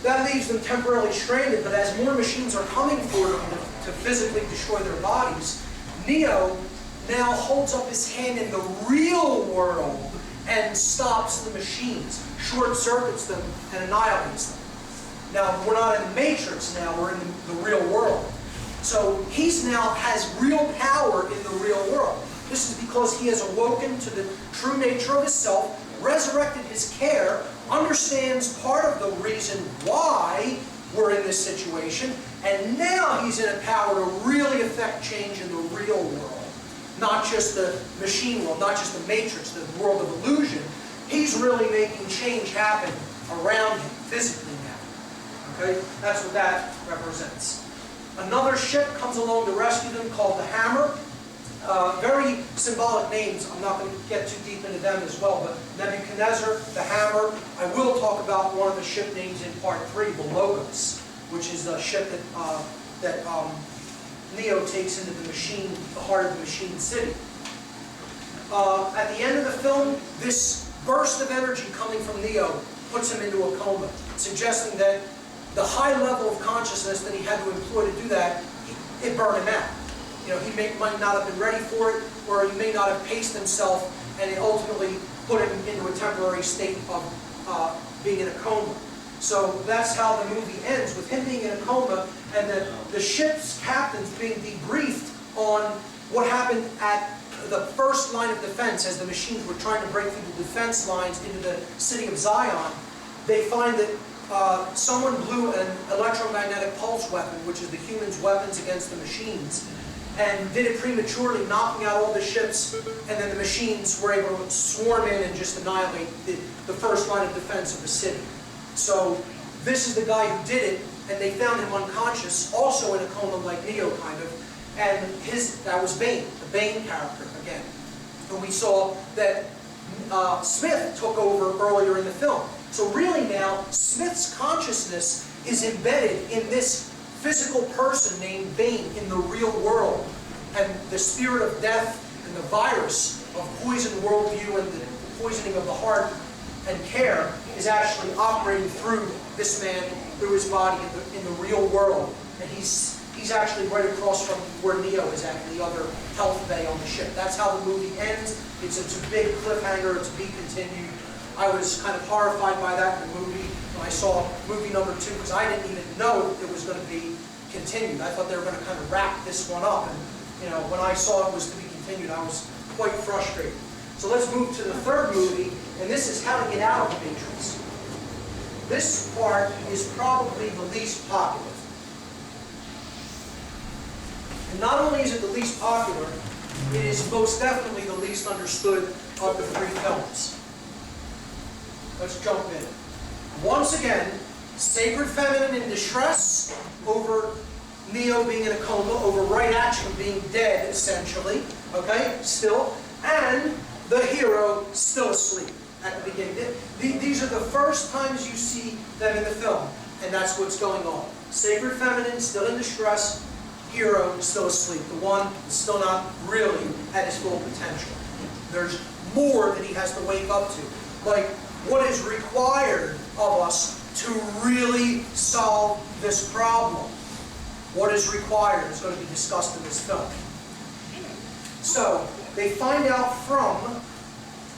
That leaves them temporarily stranded, but as more machines are coming for them to physically destroy their bodies, Neo now holds up his hand in the real world and stops the machines, short circuits them, and annihilates them. Now, we're not in the Matrix now, we're in the real world. So he's now has real power in the real world. This is because he has awoken to the true nature of his self, resurrected his care, understands part of the reason why we're in this situation, and now he's in a power to really affect change in the real world. Not just the machine world, not just the Matrix, the world of illusion. He's really making change happen around him, physically now. Okay? That's what that represents. Another ship comes along to rescue them called the Hammer. Very symbolic names. I'm not going to get too deep into them as well, but Nebuchadnezzar, the Hammer. I will talk about one of the ship names in part 3, the Logos, which is the ship that Neo takes into the machine, the heart of the machine city. At the end of the film, this burst of energy coming from Neo puts him into a coma, suggesting that the high level of consciousness that he had to employ to do that, it burned him out. You know, he might not have been ready for it, or he may not have paced himself, and it ultimately put him into a temporary state of being in a coma. So that's how the movie ends, with him being in a coma, and the ship's captains being debriefed on what happened at the first line of defense as the machines were trying to break through the defense lines into the city of Zion. They find that someone blew an electromagnetic pulse weapon, which is the humans' weapons against the machines, and did it prematurely, knocking out all the ships, and then the machines were able to swarm in and just annihilate the first line of defense of the city. So this is the guy who did it, and they found him unconscious, also in a coma like Neo, kind of, and that was Bane, the Bane character again. And we saw that Smith took over earlier in the film. So really now, Smith's consciousness is embedded in this physical person named Bane in the real world. And the spirit of death and the virus of poisoned worldview and the poisoning of the heart and care is actually operating through this man, through his body in the real world. And he's actually right across from where Neo is at, the other health bay on the ship. That's how the movie ends. It's a big cliffhanger. It's to be continued. I was kind of horrified by that in the movie when I saw movie number 2, because I didn't even know it was going to be continued. I thought they were going to kind of wrap this one up. And you know, when I saw it was to be continued, I was quite frustrated. So let's move to the third movie, and this is How to Get Out of the Matrix. This part is probably the least popular. And not only is it the least popular, it is most definitely the least understood of the 3 films. Let's jump in. Once again, sacred feminine in distress over Neo being in a coma, over right action being dead, essentially, okay, still, and the hero still asleep at the beginning. These are the first times you see them in the film, and that's what's going on. Sacred feminine, still in distress, hero still asleep. The one is still not really at his full potential. There's more that he has to wake up to. Like, what is required of us to really solve this problem? What is required is going to be discussed in this film. So, they find out from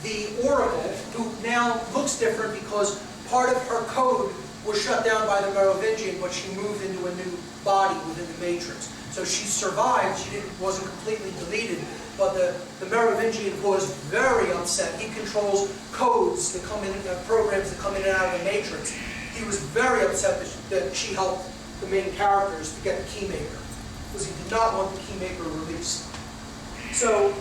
the Oracle, who now looks different because part of her code was shut down by the Merovingian, but she moved into a new body within the Matrix. So she survived, she wasn't completely deleted, but the Merovingian was very upset. He controls codes that come in, programs that come in and out of the Matrix. He was very upset that she helped the main characters to get the Keymaker, because he did not want the Keymaker released. So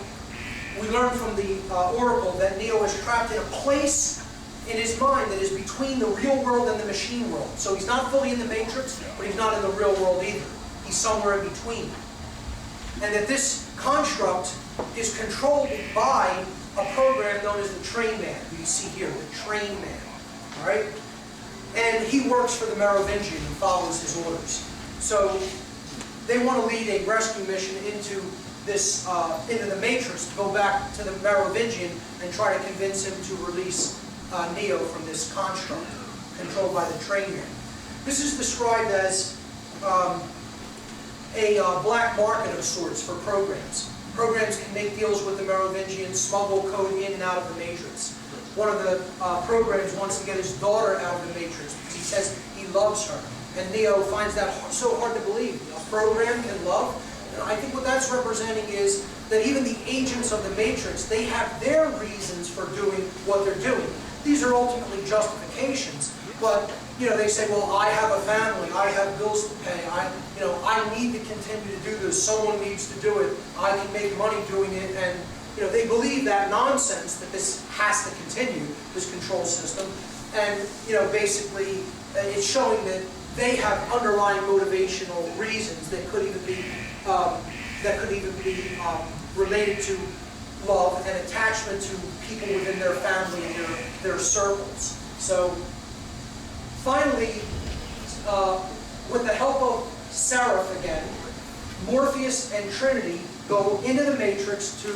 we learn from the Oracle that Neo is trapped in a place in his mind that is between the real world and the machine world. So he's not fully in the Matrix, but he's not in the real world either. He's somewhere in between. And that this construct is controlled by a program known as the Train Man, who you see here, the Train Man. All right? And he works for the Merovingian and follows his orders. So they want to lead a rescue mission into the Matrix, to go back to the Merovingian and try to convince him to release Neo from this construct controlled by the Train Man. This is described as a black market of sorts for programs. Programs can make deals with the Merovingians, smuggle code in and out of the Matrix. one of the programs wants to get his daughter out of the Matrix because he says he loves her. And Neo finds that so hard to believe. A program can love. And I think what that's representing is that even the agents of the Matrix, they have their reasons for doing what they're doing. These are ultimately justifications, but they say, well, I have a family, I have bills to pay, I need to continue to do this, someone needs to do it, I can make money doing it, and they believe that nonsense, that this has to continue, this control system, and basically it's showing that they have underlying motivational reasons that could even be related to love and attachment to people within their family and their circles. So finally, with the help of Seraph again, Morpheus and Trinity go into the Matrix to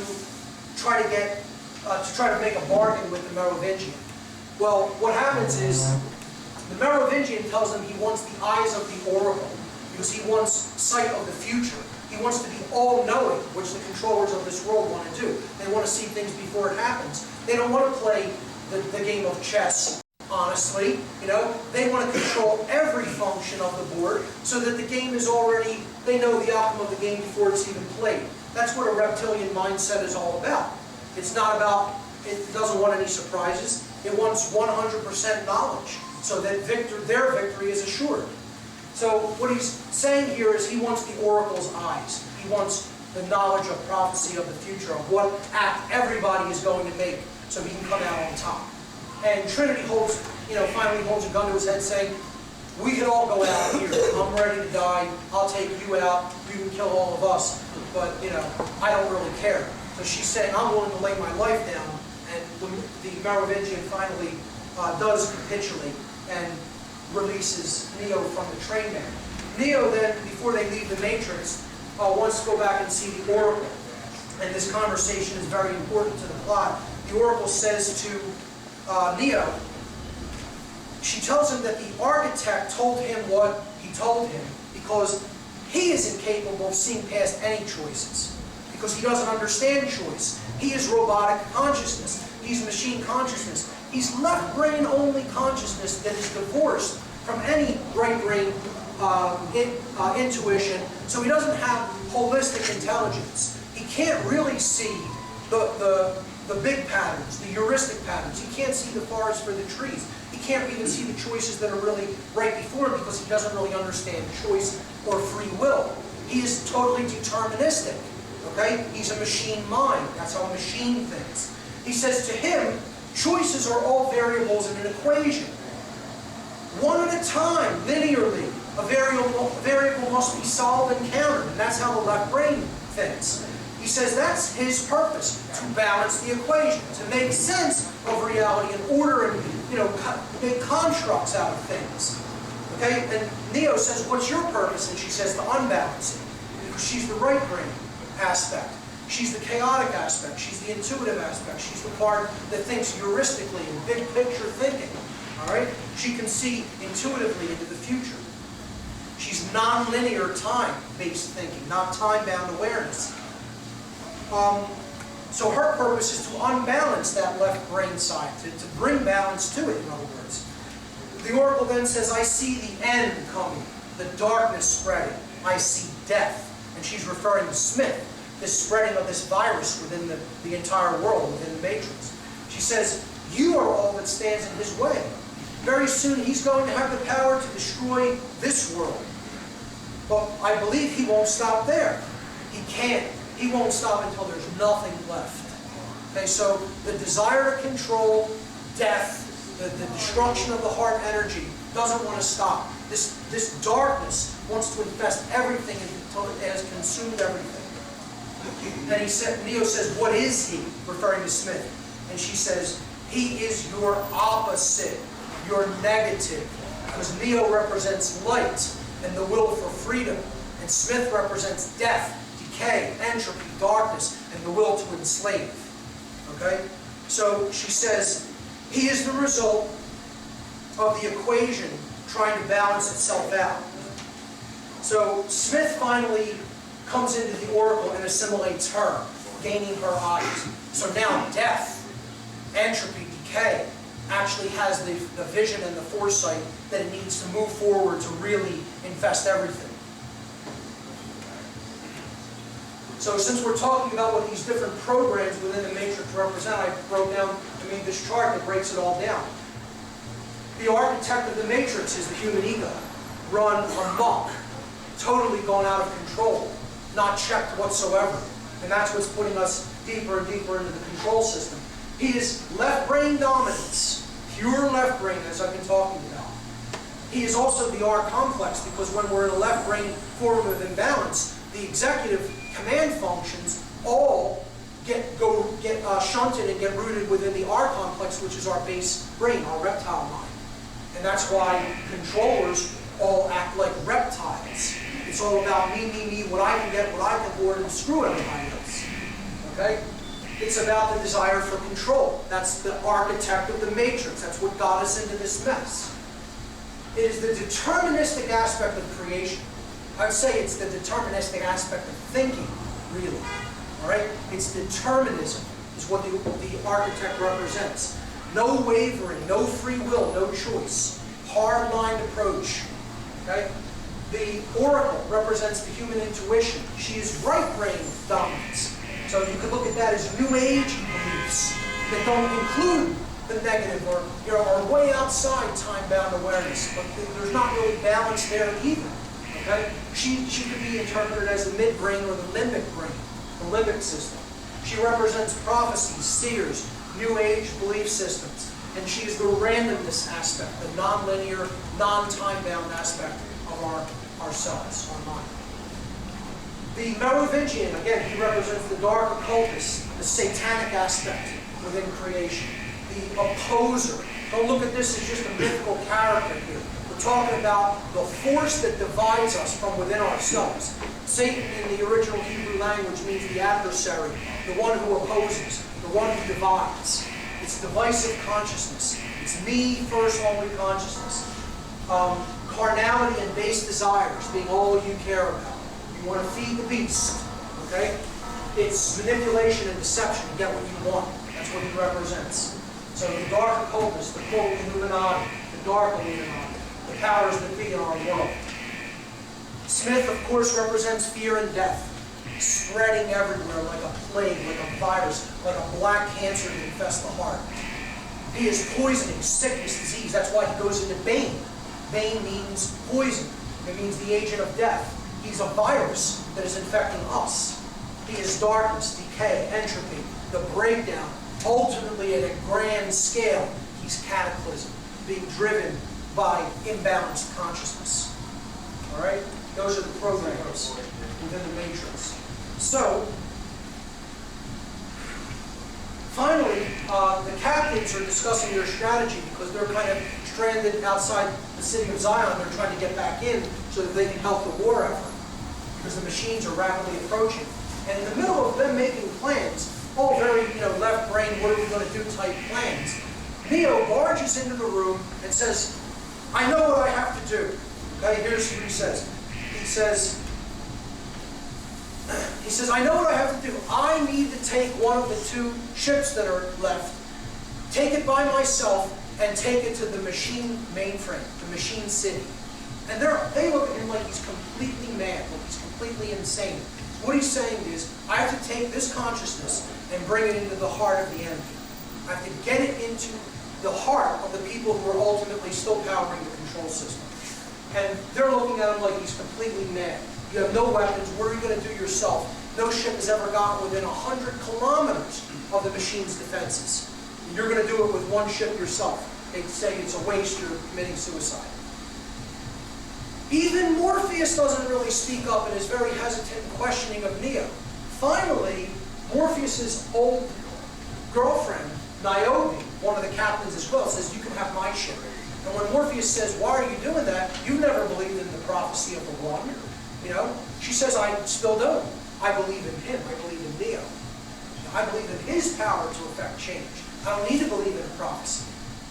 try to make a bargain with the Merovingian. Well, what happens is the Merovingian tells him he wants the eyes of the Oracle because he wants sight of the future. He wants to be all-knowing, which the controllers of this world want to do. They want to see things before it happens. They don't want to play the game of chess, honestly. They want to control every function of the board so that the game is already, they know the outcome of the game before it's even played. That's what a reptilian mindset is all about. It's not about, it doesn't want any surprises. It wants 100% knowledge so that their victory is assured. So what he's saying here is he wants the Oracle's eyes. He wants the knowledge of prophecy of the future, of what act everybody is going to make so he can come out on top. And Trinity finally holds a gun to his head saying, we can all go out here. I'm ready to die. I'll take you out. You can kill all of us. But, I don't really care. So she's saying, I'm willing to lay my life down. And the Merovingian finally does capitulate and releases Neo from the train man. Neo then, before they leave the Matrix, wants to go back and see the Oracle. And this conversation is very important to the plot. The Oracle says to Neo, she tells him that the architect told him what he told him because he is incapable of seeing past any choices. Because he doesn't understand choice. He is robotic consciousness. He's machine consciousness. He's left brain only consciousness that is divorced from any right brain intuition. So he doesn't have holistic intelligence. He can't really see the big patterns, the heuristic patterns. He can't see the forest for the trees. He can't even see the choices that are really right before him because he doesn't really understand choice or free will. He is totally deterministic. Okay? He's a machine mind. That's how a machine thinks. He says to him, choices are all variables in an equation. One at a time, linearly, a variable must be solved and countered, and that's how the left brain thinks. He says that's his purpose, to balance the equation, to make sense of reality and order and make constructs out of things. Okay? And Neo says, what's your purpose? And she says to unbalance it, because she's the right brain aspect. She's the chaotic aspect. She's the intuitive aspect. She's the part that thinks heuristically and big picture thinking. All right? She can see intuitively into the future. She's non-linear time-based thinking, not time-bound awareness. So her purpose is to unbalance that left brain side, to bring balance to it, in other words. The Oracle then says, I see the end coming, the darkness spreading. I see death. And she's referring to Smith, this spreading of this virus within the entire world, within the Matrix. She says, you are all that stands in his way. Very soon he's going to have the power to destroy this world. But I believe he won't stop there. He can't. He won't stop until there's nothing left. Okay, so the desire to control death, the destruction of the heart energy, doesn't want to stop. This darkness wants to infest everything until it has consumed everything. And Neo says, what is he? Referring to Smith. And she says, he is your opposite, your negative. Because Neo represents light and the will for freedom. And Smith represents death, decay, entropy, darkness, and the will to enslave. Okay? So she says, he is the result of the equation trying to balance itself out. So Smith finally comes into the Oracle and assimilates her, gaining her eyes. So now death, entropy, decay actually has the vision and the foresight that it needs to move forward to really infest everything. So since we're talking about what these different programs within the matrix represent, I made this chart that breaks it all down. The architect of the matrix is the human ego, run amok, totally gone out of control, not checked whatsoever. And that's what's putting us deeper and deeper into the control system. He is left brain dominance, pure left brain, as I've been talking about. He is also the R complex, because when we're in a left brain form of imbalance, the executive command functions all get shunted and get rooted within the R complex, which is our base brain, our reptile mind. And that's why controllers all act like reptiles. It's all about me, what I can get, what I can hoard, and screw everybody else. Okay? It's about the desire for control. That's the architect of the matrix. That's what got us into this mess. It is the deterministic aspect of creation. I would say it's the deterministic aspect of thinking, really. All right? It's determinism is what the architect represents. No wavering, no free will, no choice. Hard-line approach. Okay? The oracle represents the human intuition. She is right brain dominance. So you could look at that as New Age beliefs that don't include the negative or are way outside time-bound awareness. But there's not really balance there either. Okay? She could be interpreted as the midbrain or the limbic brain, the limbic system. She represents prophecies, seers, New Age belief systems. And she is the randomness aspect, the non-linear, non-time-bound aspect of ourselves, our mind. The Merovingian, again, he represents the dark occultist, the satanic aspect within creation. The opposer. Don't look at this as just a mythical character here. We're talking about the force that divides us from within ourselves. Satan in the original Hebrew language means the adversary, the one who opposes, the one who divides. It's divisive consciousness. It's me first only consciousness. Carnality and base desires being all you care about. You want to feed the beast. Okay? It's manipulation and deception to get what you want. That's what he represents. So the dark occultist, the quote Illuminati, the dark Illuminati, the powers that be in our world. Smith, of course, represents fear and death, spreading everywhere like a plague, like a virus, like a black cancer that infests the heart. He is poisoning, sickness, disease. That's why he goes into Bane. Bane means poison. It means the agent of death. He's a virus that is infecting us. He is darkness, decay, entropy, the breakdown. Ultimately, at a grand scale, he's cataclysm, being driven by imbalanced consciousness. All right? Those are the programs within the matrix. So, finally, the captains are discussing their strategy because they're kind of stranded outside the city of Zion. They're trying to get back in so that they can help the war effort because the machines are rapidly approaching. And in the middle of them making plans, all very, left brain, what are we going to do type plans, Neo barges into the room and says, I know what I have to do. Okay, here's what he says. He says, I know what I have to do. I need to take one of the two ships that are left, take it by myself, and take it to the machine mainframe, the machine city. And they look at him like he's completely mad, like he's completely insane. What he's saying is, I have to take this consciousness and bring it into the heart of the enemy. I have to get it into the heart of the people who are ultimately still powering the control system. And they're looking at him like he's completely mad. You have no weapons. What are you going to do yourself? No ship has ever gotten within 100 kilometers of the machine's defenses. You're going to do it with one ship yourself. They say it's a waste, you're committing suicide. Even Morpheus doesn't really speak up and is very hesitant and questioning of Neo. Finally, Morpheus's old girlfriend, Niobe, one of the captains as well, says, you can have my ship. And when Morpheus says, why are you doing that? You've never believed in the prophecy of the one. She says, I still don't. I believe in him. I believe in Neo. I believe in his power to effect change. I don't need to believe in a prophecy.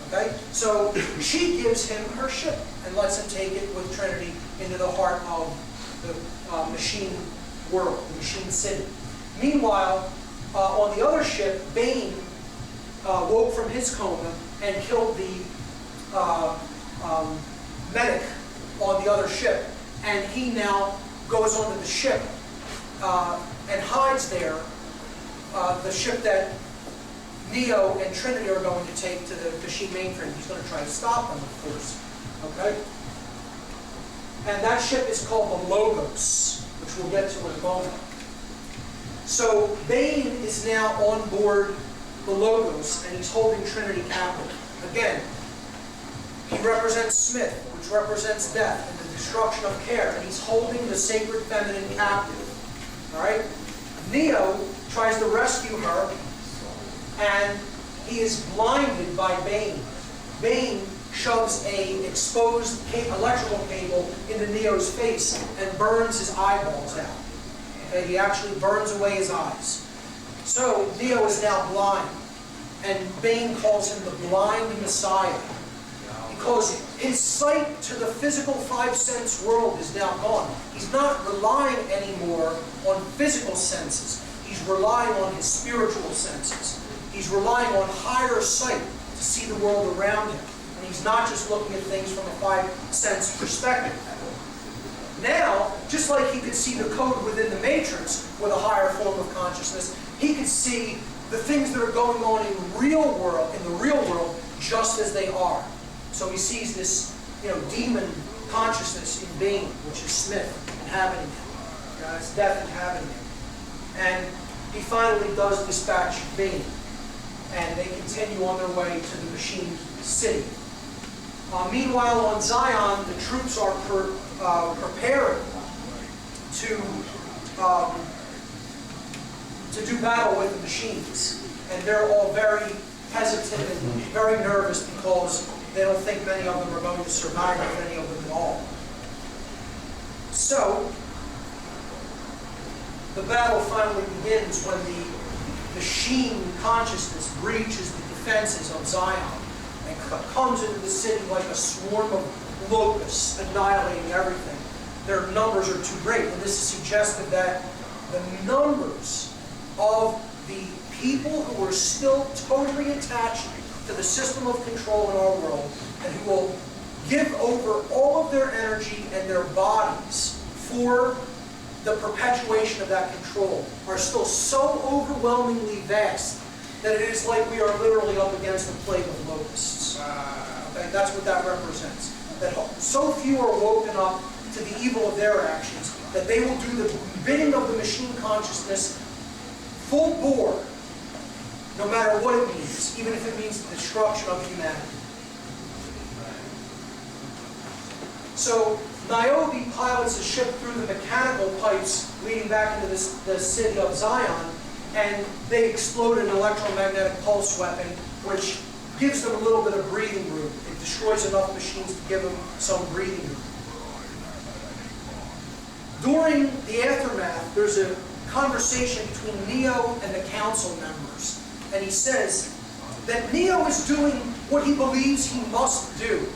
Okay? So she gives him her ship and lets him take it with Trinity into the heart of the machine world, the machine city. Meanwhile, on the other ship, Bane woke from his coma and killed the medic on the other ship. And he now goes onto the ship and hides there, the ship that Neo and Trinity are going to take to the machine mainframe. He's going to try to stop them, of course. Okay? And that ship is called the Logos, which we'll get to in a moment. So Bane is now on board the Logos, and he's holding Trinity captive. Again, he represents Smith, which represents death and the destruction of care, and he's holding the sacred feminine captive. All right? Neo tries to rescue her, and he is blinded by Bane. Bane shoves an exposed electrical cable into Neo's face and burns his eyeballs out. Okay? He actually burns away his eyes. So Neo is now blind, and Bane calls him the blind Messiah, because his sight to the physical five-sense world is now gone. He's not relying anymore on physical senses. He's relying on his spiritual senses. He's relying on higher sight to see the world around him. And he's not just looking at things from a five-sense perspective. Now, just like he could see the code within the Matrix with a higher form of consciousness, he could see the things that are going on in the real world, just as they are. So he sees this, demon consciousness in Bane, which is Smith, inhabiting him. It's death inhabiting him. And he finally does dispatch Bane, and they continue on their way to the machine city. Meanwhile, on Zion, the troops are preparing to do battle with the machines. And they're all very hesitant and very nervous because they don't think many of them are going to survive, if any of them at all. So, the battle finally begins when the machine consciousness breaches the defenses of Zion and comes into the city like a swarm of locusts, annihilating everything. Their numbers are too great, and this is suggested that the numbers of the people who are still totally attached to the system of control in our world, and who will give over all of their energy and their bodies for the perpetuation of that control, are still so overwhelmingly vast that it is like we are literally up against a plague of locusts. Okay? That's what that represents. That so few are woken up to the evil of their actions that they will do the bidding of the machine consciousness full bore, no matter what it means, even if it means the destruction of humanity. So Niobe pilots the ship through the mechanical pipes leading back into the city of Zion, and they explode an electromagnetic pulse weapon, which gives them a little bit of breathing room. It destroys enough machines to give them some breathing room. During the aftermath, there's a conversation between Neo and the council members. And he says that Neo is doing what he believes he must do.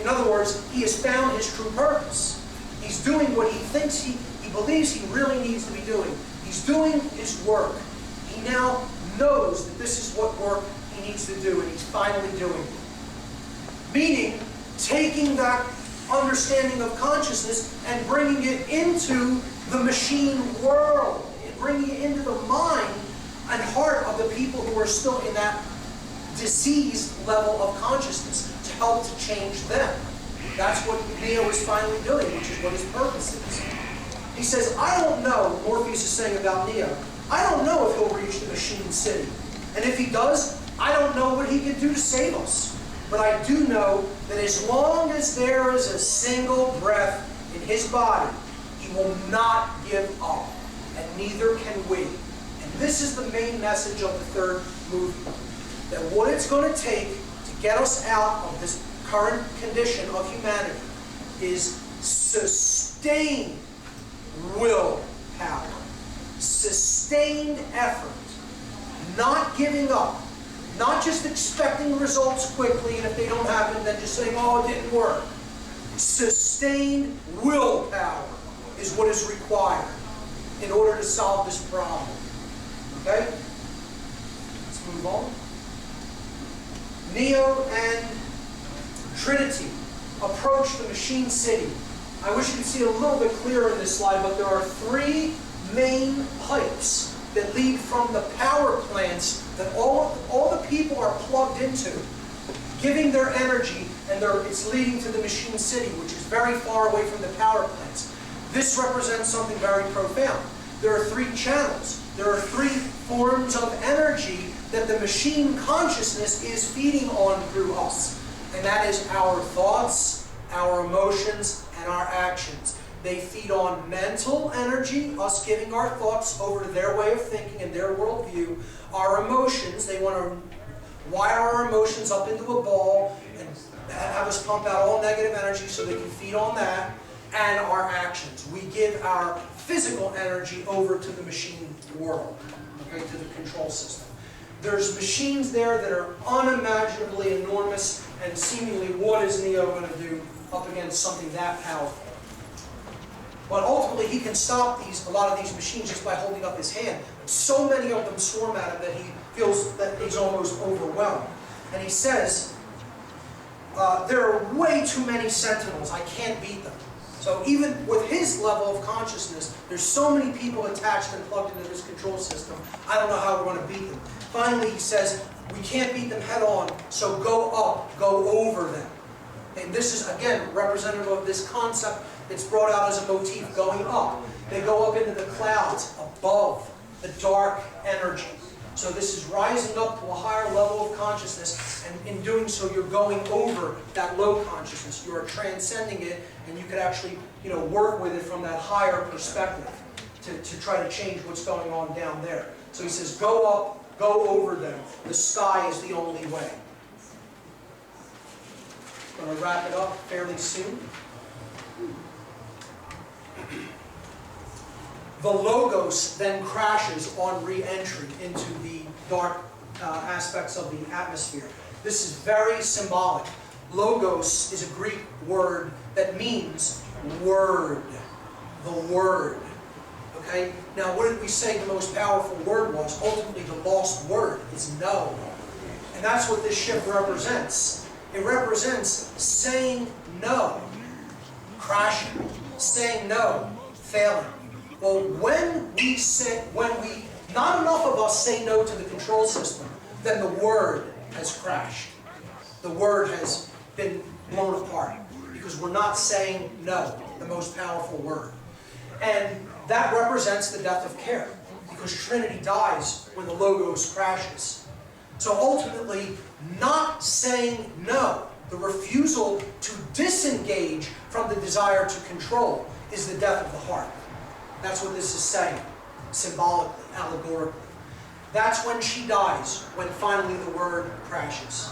In other words, he has found his true purpose. He's doing what he thinks he believes he really needs to be doing. He's doing his work. He now knows that this is what work he needs to do, and he's finally doing it. Meaning, taking that understanding of consciousness and bringing it into the machine world, and bringing it into the mind and heart of the people who are still in that diseased level of consciousness, to help to change them. That's what Neo is finally doing, which is what his purpose is. He says, I don't know, Morpheus is saying about Neo, I don't know if he'll reach the machine city. And if he does, I don't know what he can do to save us. But I do know that as long as there is a single breath in his body, he will not give up, and neither can we. And this is the main message of the third movie. That what it's going to take to get us out of this current condition of humanity is sustained willpower, sustained effort, not giving up, not just expecting results quickly, and if they don't happen, then just saying, oh, it didn't work. Sustained willpower is what is required in order to solve this problem. Okay? Let's move on. Neo and Trinity approach the machine city. I wish you could see a little bit clearer in this slide, but there are 3 main pipes that lead from the power plants that all the people are plugged into, giving their energy, and it's leading to the machine city, which is very far away from the power plants. This represents something very profound. There are 3 channels. There are 3 forms of energy that the machine consciousness is feeding on through us. And that is our thoughts, our emotions, and our actions. They feed on mental energy, us giving our thoughts over to their way of thinking and their worldview. Our emotions, they want to wire our emotions up into a ball and have us pump out all negative energy so they can feed on that. And our actions. We give our physical energy over to the machine world, okay, to the control system. There's machines there that are unimaginably enormous, and seemingly what is Neo going to do up against something that powerful? But ultimately he can stop a lot of these machines just by holding up his hand. So many of them swarm at him that he feels that he's almost overwhelmed. And he says, there are way too many sentinels, I can't beat them. So even with his level of consciousness, there's so many people attached and plugged into this control system, I don't know how we're going to beat them. Finally, he says, we can't beat them head on, so go up, go over them. And this is, again, representative of this concept that's brought out as a motif, going up. They go up into the clouds, above the dark energy. So this is rising up to a higher level of consciousness, and in doing so, you're going over that low consciousness. You are transcending it, and you could actually, work with it from that higher perspective to try to change what's going on down there. So he says, go up, go over them. The sky is the only way. I'm going to wrap it up fairly soon. The Logos then crashes on re-entry into the dark aspects of the atmosphere. This is very symbolic. Logos is a Greek word that means word. The word. Okay? Now, what did we say the most powerful word was? Ultimately, the lost word is no. And that's what this ship represents. It represents saying no. Crashing. Saying no. Failing. Well, not enough of us say no to the control system, then the word has crashed. The word has been blown apart because we're not saying no, the most powerful word. And that represents the death of care because Trinity dies when the Logos crashes. So ultimately, not saying no, the refusal to disengage from the desire to control, is the death of the heart. That's what this is saying, symbolically, allegorically. That's when she dies, when finally the word crashes.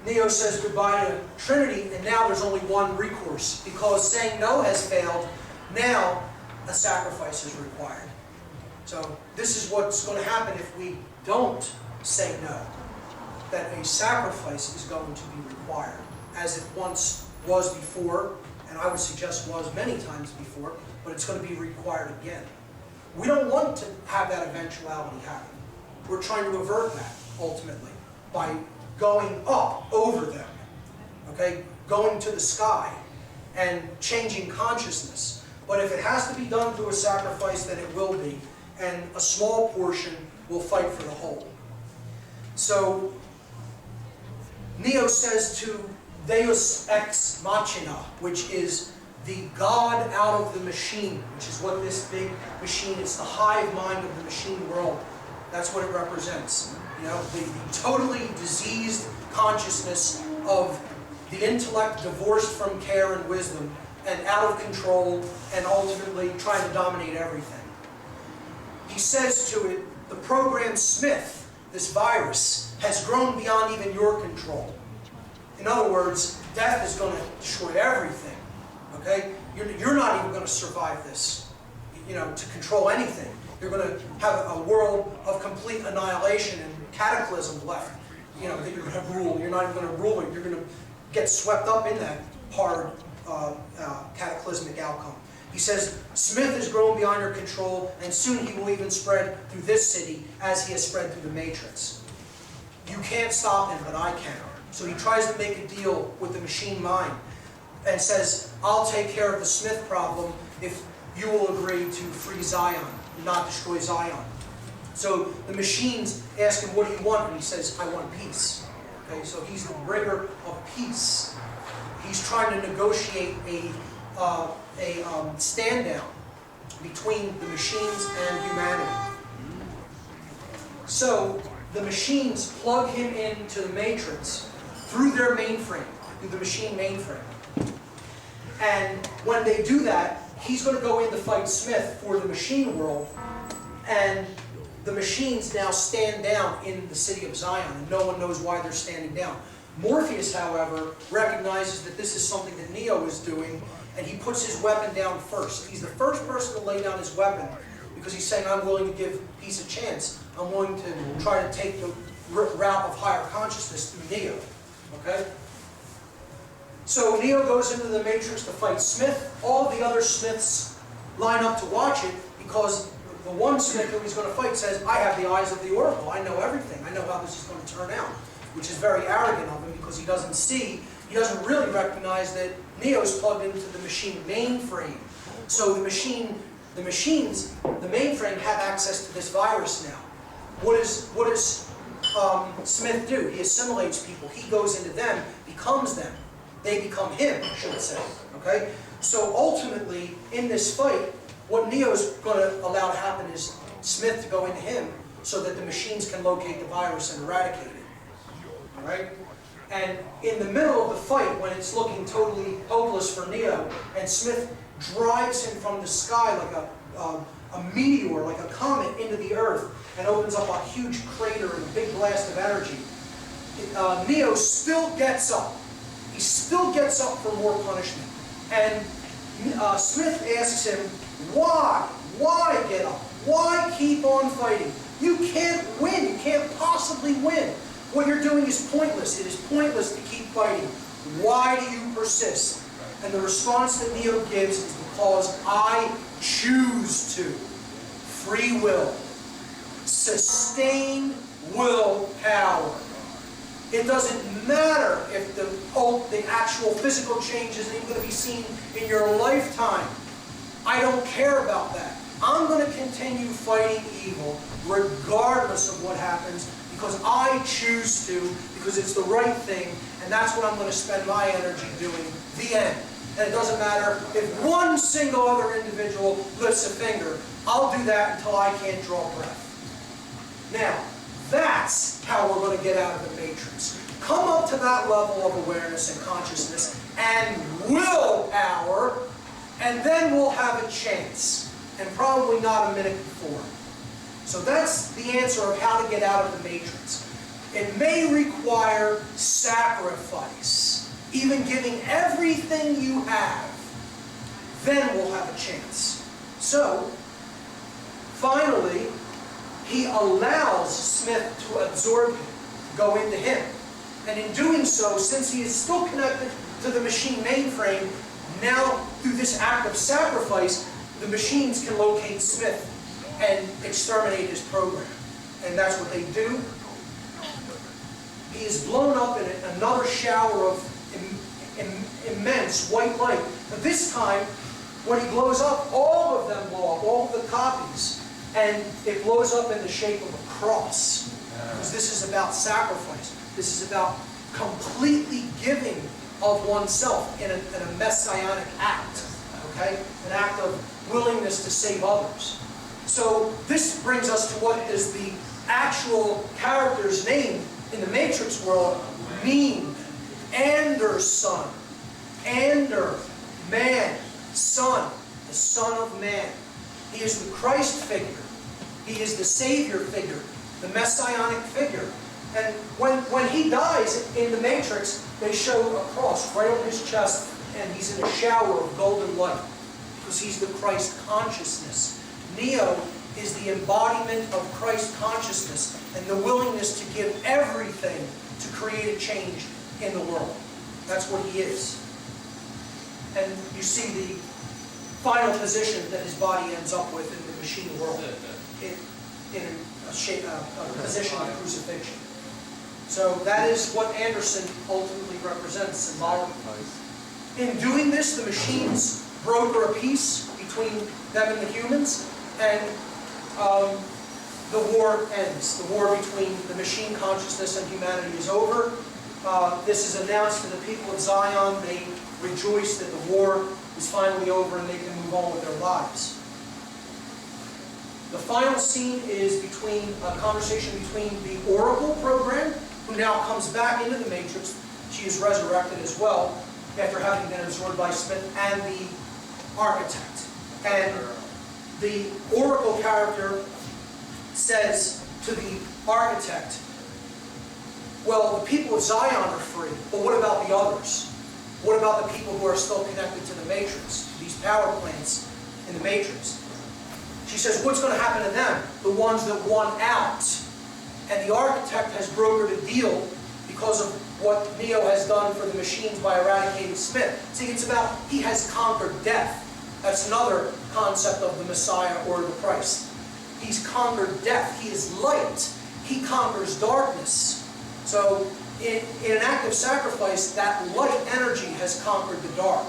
Neo says goodbye to Trinity, and now there's only one recourse. Because saying no has failed, now a sacrifice is required. So this is what's going to happen if we don't say no. That a sacrifice is going to be required, as it once was before, and I would suggest was many times before, but it's going to be required again. We don't want to have that eventuality happen. We're trying to avert that, ultimately, by going up over them, okay? Going to the sky and changing consciousness. But if it has to be done through a sacrifice, then it will be, and a small portion will fight for the whole. So, Neo says to Deus ex machina, which is the God out of the machine, which is what this big machine, it's the hive mind of the machine world. That's what it represents. The totally diseased consciousness of the intellect divorced from care and wisdom and out of control and ultimately trying to dominate everything. He says to it, the program Smith, this virus, has grown beyond even your control. In other words, death is going to destroy everything. Okay? You're not even going to survive this, to control anything. You're going to have a world of complete annihilation and cataclysm left, that you're going to rule. You're not even going to rule it. You're going to get swept up in that hard cataclysmic outcome. He says, Smith has grown beyond your control, and soon he will even spread through this city as he has spread through the Matrix. You can't stop him, but I can. So he tries to make a deal with the machine mind and says, I'll take care of the Smith problem if you will agree to free Zion, not destroy Zion. So the machines ask him, what do you want? And he says, I want peace. Okay, so he's the bringer of peace. He's trying to negotiate a stand-down between the machines and humanity. So the machines plug him into the matrix through their mainframe, through the machine mainframe. And when they do that, he's going to go in to fight Smith for the machine world, and the machines now stand down in the city of Zion, and no one knows why they're standing down. Morpheus, however, recognizes that this is something that Neo is doing, and he puts his weapon down first. He's the first person to lay down his weapon, because he's saying, I'm willing to give peace a chance. I'm willing to try to take the route of higher consciousness through Neo. Okay? So Neo goes into the Matrix to fight Smith. All of the other Smiths line up to watch it, because the one Smith who he's going to fight says, I have the eyes of the Oracle. I know everything. I know how this is going to turn out. Which is very arrogant of him, because he doesn't really recognize that Neo's plugged into the machine mainframe. So the machines, the mainframe, have access to this virus now. What does Smith do? He assimilates people. He goes into them, becomes them. They become him, I should say. Okay? So ultimately, in this fight, what Neo's going to allow to happen is Smith to go into him, so that the machines can locate the virus and eradicate it. Right? And in the middle of the fight, when it's looking totally hopeless for Neo, and Smith drives him from the sky like a meteor, like a comet, into the earth, and opens up a huge crater and a big blast of energy, Neo still gets up. He still gets up for more punishment. And Smith asks him, why? Why get up? Why keep on fighting? You can't win. You can't possibly win. What you're doing is pointless. It is pointless to keep fighting. Why do you persist? And the response that Neo gives is because I choose to. Free will. Sustained willpower. It doesn't matter if the actual physical change isn't even going to be seen in your lifetime. I don't care about that. I'm going to continue fighting evil regardless of what happens, because I choose to, because it's the right thing, and that's what I'm going to spend my energy doing. The end. And it doesn't matter if one single other individual lifts a finger. I'll do that until I can't draw breath. Now, that's how we're going to get out of the Matrix. Come up to that level of awareness and consciousness and willpower, and then we'll have a chance. And probably not a minute before. So that's the answer of how to get out of the Matrix. It may require sacrifice, even giving everything you have. Then we'll have a chance. So, finally, he allows Smith to absorb him, go into him. And in doing so, since he is still connected to the machine mainframe, now through this act of sacrifice, the machines can locate Smith and exterminate his program. And that's what they do. He is blown up in another shower of immense white light. But this time, when he blows up, all of them blow up, all of the copies. And it blows up in the shape of a cross. Because this is about sacrifice. This is about completely giving of oneself in a messianic act. Okay? An act of willingness to save others. So this brings us to what is the actual character's name in the Matrix world mean. Anderson. Ander, man, son, the Son of Man. He is the Christ figure. He is the Savior figure, the Messianic figure. And when he dies in the Matrix, they show a cross right on his chest, and he's in a shower of golden light, because he's the Christ consciousness. Neo is the embodiment of Christ consciousness and the willingness to give everything to create a change in the world. That's what he is. And you see the final position that his body ends up with in the machine world, in a position of crucifixion. So that is what Anderson ultimately represents symbolically. In doing this, the machines broker a peace between them and the humans, and the war ends. The war between the machine consciousness and humanity is over. This is announced to the people of Zion. They rejoice that the war is finally over and they can move on with their lives. The final scene is between a conversation between the Oracle program, who now comes back into the Matrix. She is resurrected as well, after having been absorbed by Smith, and the Architect. And the Oracle character says to the Architect, well, the people of Zion are free, but what about the others? What about the people who are still connected to the Matrix, these power plants in the Matrix? She says, what's going to happen to them? The ones that won out. And the Architect has brokered a deal because of what Neo has done for the machines by eradicating Smith. See, it's about, he has conquered death. That's another concept of the Messiah or the Christ. He's conquered death. He is light. He conquers darkness. So, in an act of sacrifice, that light energy has conquered the dark.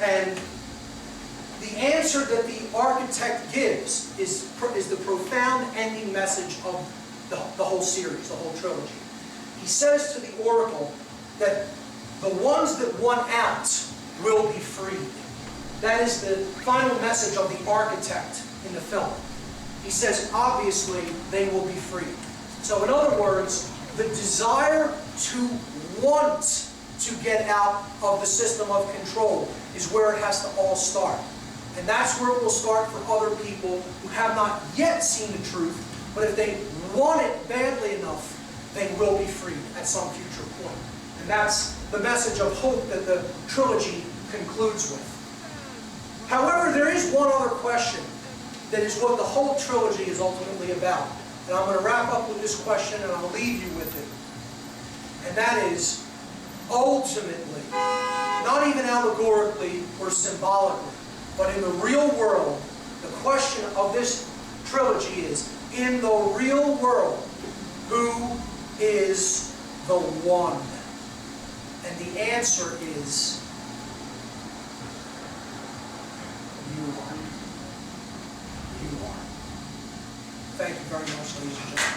And the answer that the Architect gives is the profound ending message of the whole series, the whole trilogy. He says to the Oracle that the ones that won out will be freed. That is the final message of the Architect in the film. He says, obviously, they will be freed. So in other words, the desire to want to get out of the system of control is where it has to all start. And that's where it will start for other people who have not yet seen the truth, but if they want it badly enough, they will be freed at some future point. And that's the message of hope that the trilogy concludes with. However, there is one other question that is what the whole trilogy is ultimately about. And I'm going to wrap up with this question and I'll leave you with it. And that is, ultimately, not even allegorically or symbolically, but in the real world, the question of this trilogy is, in the real world, who is the one? And the answer is, you are. You are. Thank you very much, ladies and gentlemen.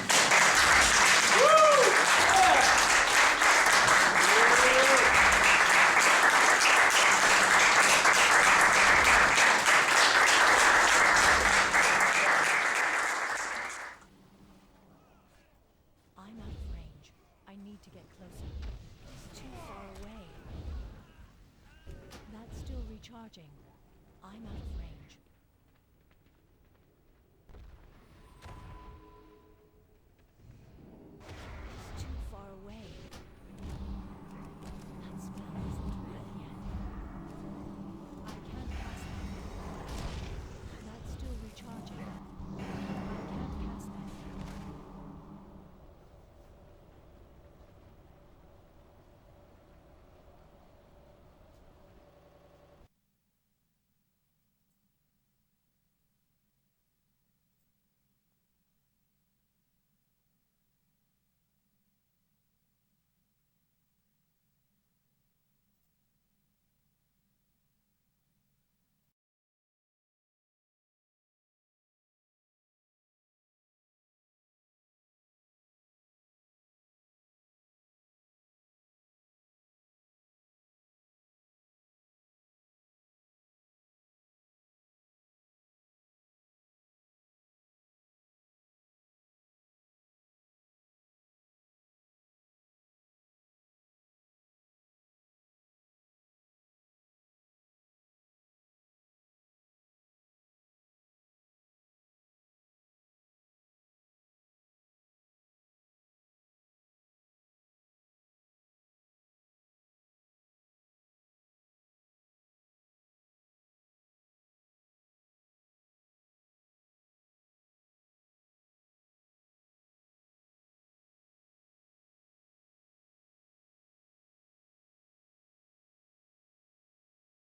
I'm out of range. I need to get closer. It's too far away. That's still recharging. I'm out of